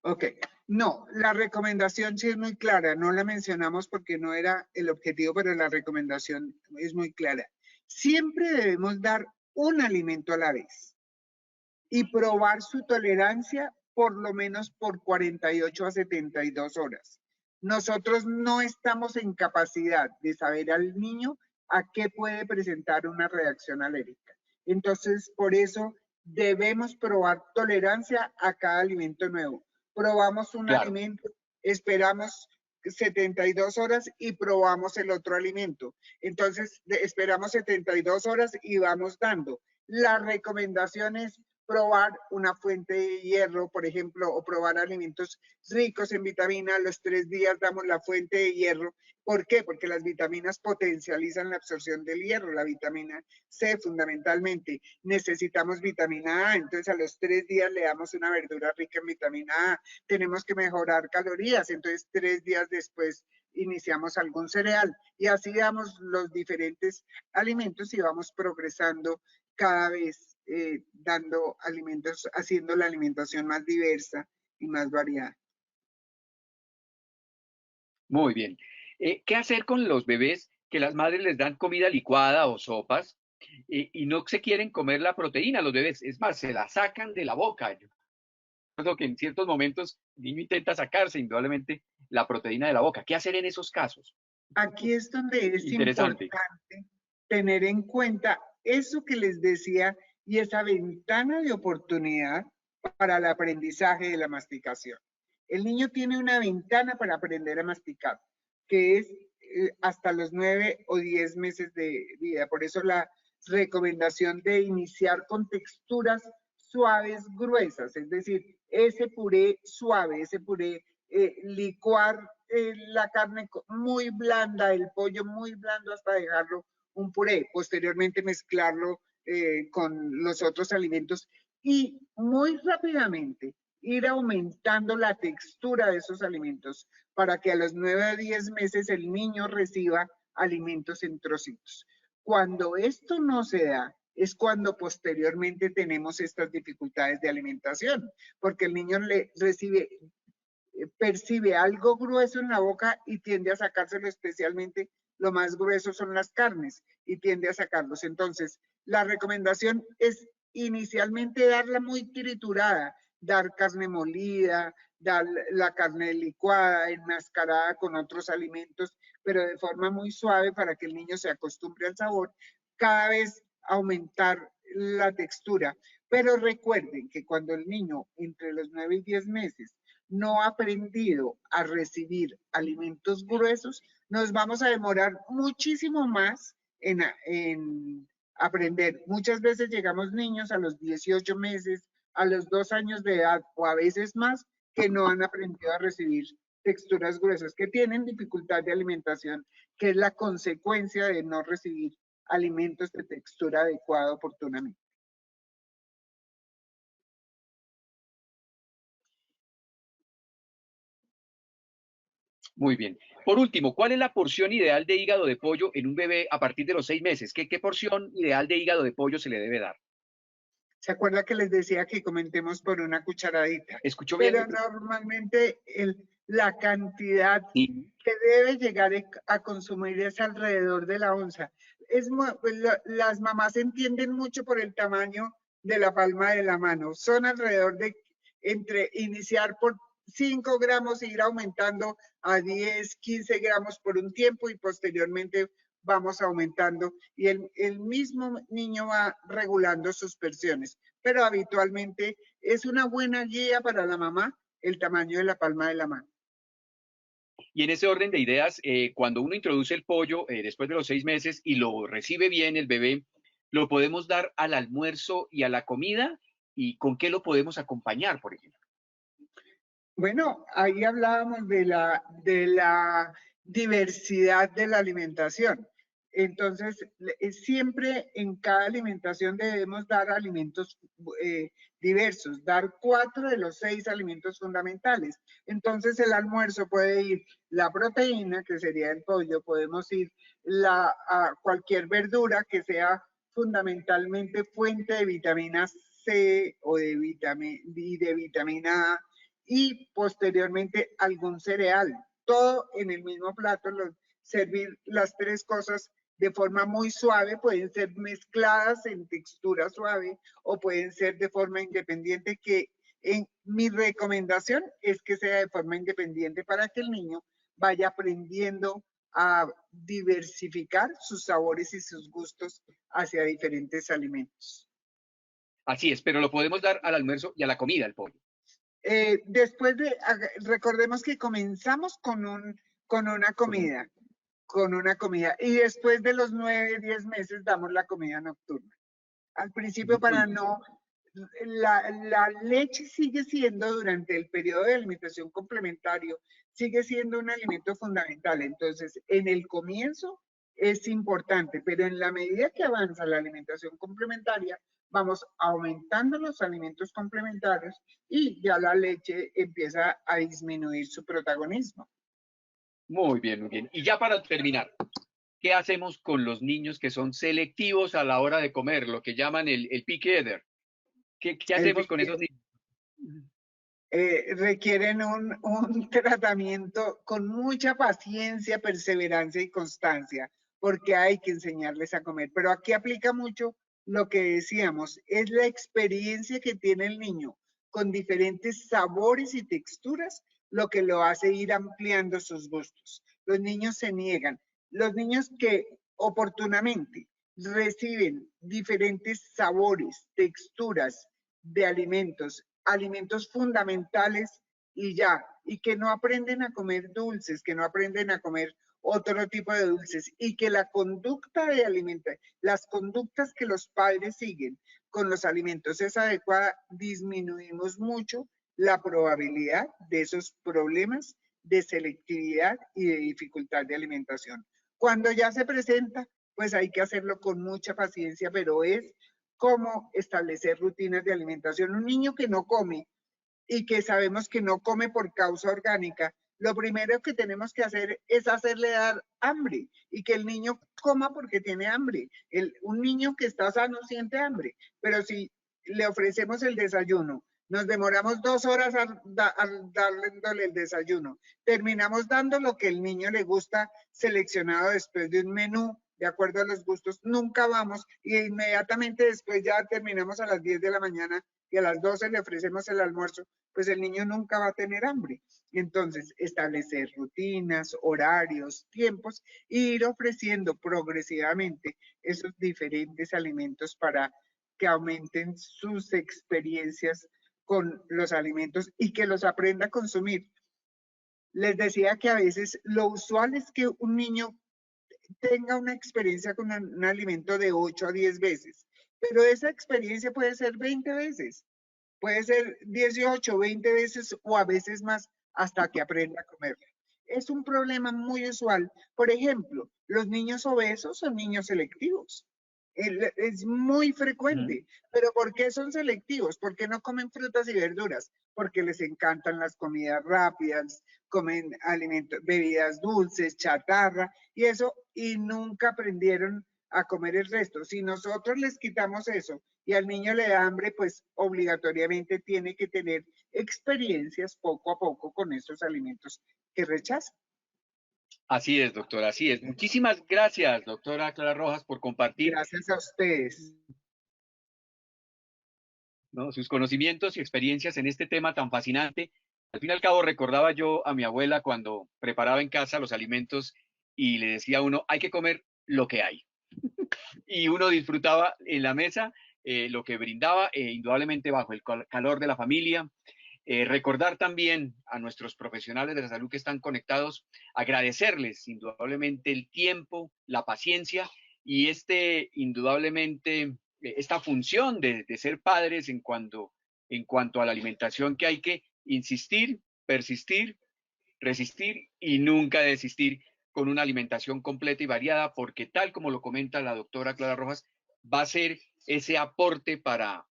Ok, no, la recomendación sí es muy clara, no la mencionamos porque no era el objetivo, pero la recomendación es muy clara. Siempre debemos dar un alimento a la vez y probar su tolerancia por lo menos por 48 a 72 horas. Nosotros no estamos en capacidad de saber al niño a qué puede presentar una reacción alérgica. Entonces, por eso debemos probar tolerancia a cada alimento nuevo. Probamos un alimento, esperamos 72 horas y probamos el otro alimento. Entonces, esperamos 72 horas y vamos dando. La recomendación es probar una fuente de hierro, por ejemplo, o probar alimentos ricos en vitamina. A los 3 días damos la fuente de hierro. ¿Por qué? Porque las vitaminas potencializan la absorción del hierro, la vitamina C fundamentalmente. Necesitamos vitamina A, entonces a los 3 días le damos una verdura rica en vitamina A. Tenemos que mejorar calorías, entonces 3 días después iniciamos algún cereal y así damos los diferentes alimentos y vamos progresando cada vez dando alimentos, haciendo la alimentación más diversa y más variada. Muy bien. ¿Qué hacer con los bebés que las madres les dan comida licuada o sopas y no se quieren comer la proteína los bebés? Es más, se la sacan de la boca. Yo recuerdo que en ciertos momentos el niño intenta sacarse indudablemente la proteína de la boca. ¿Qué hacer en esos casos? Aquí es donde es Interesante. importante tener en cuenta eso que les decía y esa ventana de oportunidad para el aprendizaje de la masticación. El niño tiene una ventana para aprender a masticar, que es hasta los 9 o 10 meses de vida. Por eso la recomendación de iniciar con texturas suaves, gruesas, es decir, ese puré suave, ese puré, licuar la carne muy blanda, el pollo muy blando hasta dejarlo un puré, posteriormente mezclarlo con los otros alimentos y muy rápidamente ir aumentando la textura de esos alimentos para que a los 9 a 10 meses el niño reciba alimentos en trocitos. Cuando esto no se da, es cuando posteriormente tenemos estas dificultades de alimentación, porque el niño percibe algo grueso en la boca y tiende a sacárselo, especialmente lo más grueso son las carnes y tiende a sacarlos. Entonces, la recomendación es inicialmente darla muy triturada, dar carne molida, dar la carne licuada, enmascarada con otros alimentos, pero de forma muy suave para que el niño se acostumbre al sabor, cada vez aumentar la textura. Pero recuerden que cuando el niño entre los 9 y 10 meses no ha aprendido a recibir alimentos gruesos, nos vamos a demorar muchísimo más en aprender. Muchas veces llegamos niños a los 18 meses, a los 2 años de edad o a veces más que no han aprendido a recibir texturas gruesas, que tienen dificultad de alimentación, que es la consecuencia de no recibir alimentos de textura adecuada oportunamente. Muy bien. Por último, ¿cuál es la porción ideal de hígado de pollo en un bebé a partir de los 6 meses? ¿Qué porción ideal de hígado de pollo se le debe dar? ¿Se acuerda que les decía que comentemos por una cucharadita? ¿Escuchó Pero bien? normalmente la cantidad Sí. que debe llegar a consumir es alrededor de la onza. Las mamás entienden mucho por el tamaño de la palma de la mano. Son alrededor de entre iniciar por 5 gramos e ir aumentando a 10, 15 gramos por un tiempo y posteriormente vamos aumentando y el mismo niño va regulando sus porciones, pero habitualmente es una buena guía para la mamá el tamaño de la palma de la mano. Y en ese orden de ideas, cuando uno introduce el pollo después de los 6 meses y lo recibe bien el bebé, ¿lo podemos dar al almuerzo y a la comida? ¿Y con qué lo podemos acompañar, por ejemplo? Bueno, ahí hablábamos de la diversidad de la alimentación. Entonces, siempre en cada alimentación debemos dar alimentos diversos, dar 4 de los 6 alimentos fundamentales. Entonces, el almuerzo puede ir la proteína, que sería el pollo, podemos ir a cualquier verdura que sea fundamentalmente fuente de vitamina C o de vitamina A y posteriormente algún cereal. Todo en el mismo plato, servir las 3 cosas de forma muy suave, pueden ser mezcladas en textura suave o pueden ser de forma independiente, que mi recomendación es que sea de forma independiente para que el niño vaya aprendiendo a diversificar sus sabores y sus gustos hacia diferentes alimentos. Así es, pero lo podemos dar al almuerzo y a la comida, el pollo. Después recordemos que comenzamos con una comida, y después de los 9, 10 meses damos la comida nocturna. Al principio Muy para bien. no la leche sigue siendo, durante el periodo de alimentación complementario, sigue siendo un alimento fundamental. Entonces, en el comienzo es importante, pero en la medida que avanza la alimentación complementaria, vamos aumentando los alimentos complementarios y ya la leche empieza a disminuir su protagonismo. Muy bien, muy bien. Y ya para terminar, ¿qué hacemos con los niños que son selectivos a la hora de comer, lo que llaman el picky eater? ¿Qué El hacemos con esos niños? requieren un tratamiento con mucha paciencia, perseverancia y constancia, porque hay que enseñarles a comer. Pero aquí aplica mucho lo que decíamos, es la experiencia que tiene el niño con diferentes sabores y texturas lo que lo hace ir ampliando sus gustos. Los niños se niegan. Los niños que oportunamente reciben diferentes sabores, texturas de alimentos fundamentales y ya, y que no aprenden a comer dulces, que no aprenden a comer otro tipo de dulces, y que la conducta de alimentación, las conductas que los padres siguen con los alimentos es adecuada, disminuimos mucho la probabilidad de esos problemas de selectividad y de dificultad de alimentación. Cuando ya se presenta, pues hay que hacerlo con mucha paciencia, pero es cómo establecer rutinas de alimentación. Un niño que no come y que sabemos que no come por causa orgánica, lo primero que tenemos que hacer es hacerle dar hambre y que el niño coma porque tiene hambre. Un niño que está sano siente hambre, pero si le ofrecemos el desayuno, nos demoramos 2 horas dándole el desayuno, terminamos dando lo que el niño le gusta seleccionado después de un menú, de acuerdo a los gustos, nunca vamos y inmediatamente después ya terminamos a las 10 de la mañana y a las 12 le ofrecemos el almuerzo, pues el niño nunca va a tener hambre. Entonces, establecer rutinas, horarios, tiempos e ir ofreciendo progresivamente esos diferentes alimentos para que aumenten sus experiencias con los alimentos y que los aprenda a consumir. Les decía que a veces lo usual es que un niño tenga una experiencia con un alimento de 8 a 10 veces, pero esa experiencia puede ser 20 veces, puede ser 18, 20 veces o a veces más hasta que aprenda a comerla. Es un problema muy usual. Por ejemplo, los niños obesos son niños selectivos. Es muy frecuente. ¿Pero por qué son selectivos? ¿Por qué no comen frutas y verduras? Porque les encantan las comidas rápidas, comen alimentos, bebidas dulces, chatarra y eso, y nunca aprendieron a comer el resto. Si nosotros les quitamos eso y al niño le da hambre, pues obligatoriamente tiene que tener experiencias poco a poco con esos alimentos que rechaza. Así es, doctora, así es. Muchísimas gracias, doctora Clara Rojas, por compartir, Gracias a ustedes. ¿no?, sus conocimientos y experiencias en este tema tan fascinante. Al fin y al cabo, recordaba yo a mi abuela cuando preparaba en casa los alimentos y le decía a uno, hay que comer lo que hay. Y uno disfrutaba en la mesa lo que brindaba, indudablemente bajo el calor de la familia. Recordar también a nuestros profesionales de la salud que están conectados, agradecerles indudablemente el tiempo, la paciencia y indudablemente, esta función de ser padres en cuanto a la alimentación, que hay que insistir, persistir, resistir y nunca desistir con una alimentación completa y variada, porque tal como lo comenta la doctora Clara Rojas, va a ser ese aporte para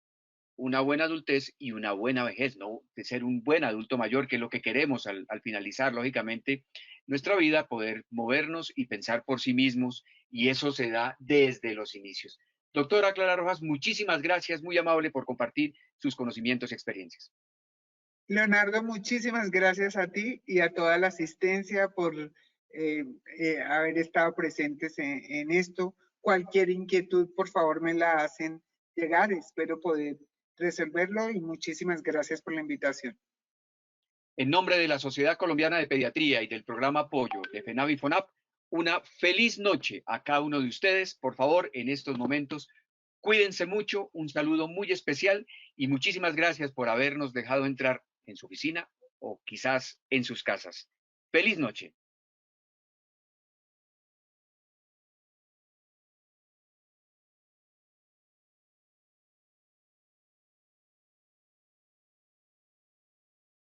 una buena adultez y una buena vejez, ¿no? De ser un buen adulto mayor, que es lo que queremos al finalizar, lógicamente, nuestra vida, poder movernos y pensar por sí mismos, y eso se da desde los inicios. Doctora Clara Rojas, muchísimas gracias, muy amable por compartir sus conocimientos y experiencias. Leonardo, muchísimas gracias a ti y a toda la asistencia por haber estado presentes en esto. Cualquier inquietud, por favor, me la hacen llegar. Espero poder resolverlo y muchísimas gracias por la invitación. En nombre de la Sociedad Colombiana de Pediatría y del programa Apoyo de FENAV y FONAP, una feliz noche a cada uno de ustedes. Por favor, en estos momentos, cuídense mucho, un saludo muy especial y muchísimas gracias por habernos dejado entrar en su oficina o quizás en sus casas. Feliz noche.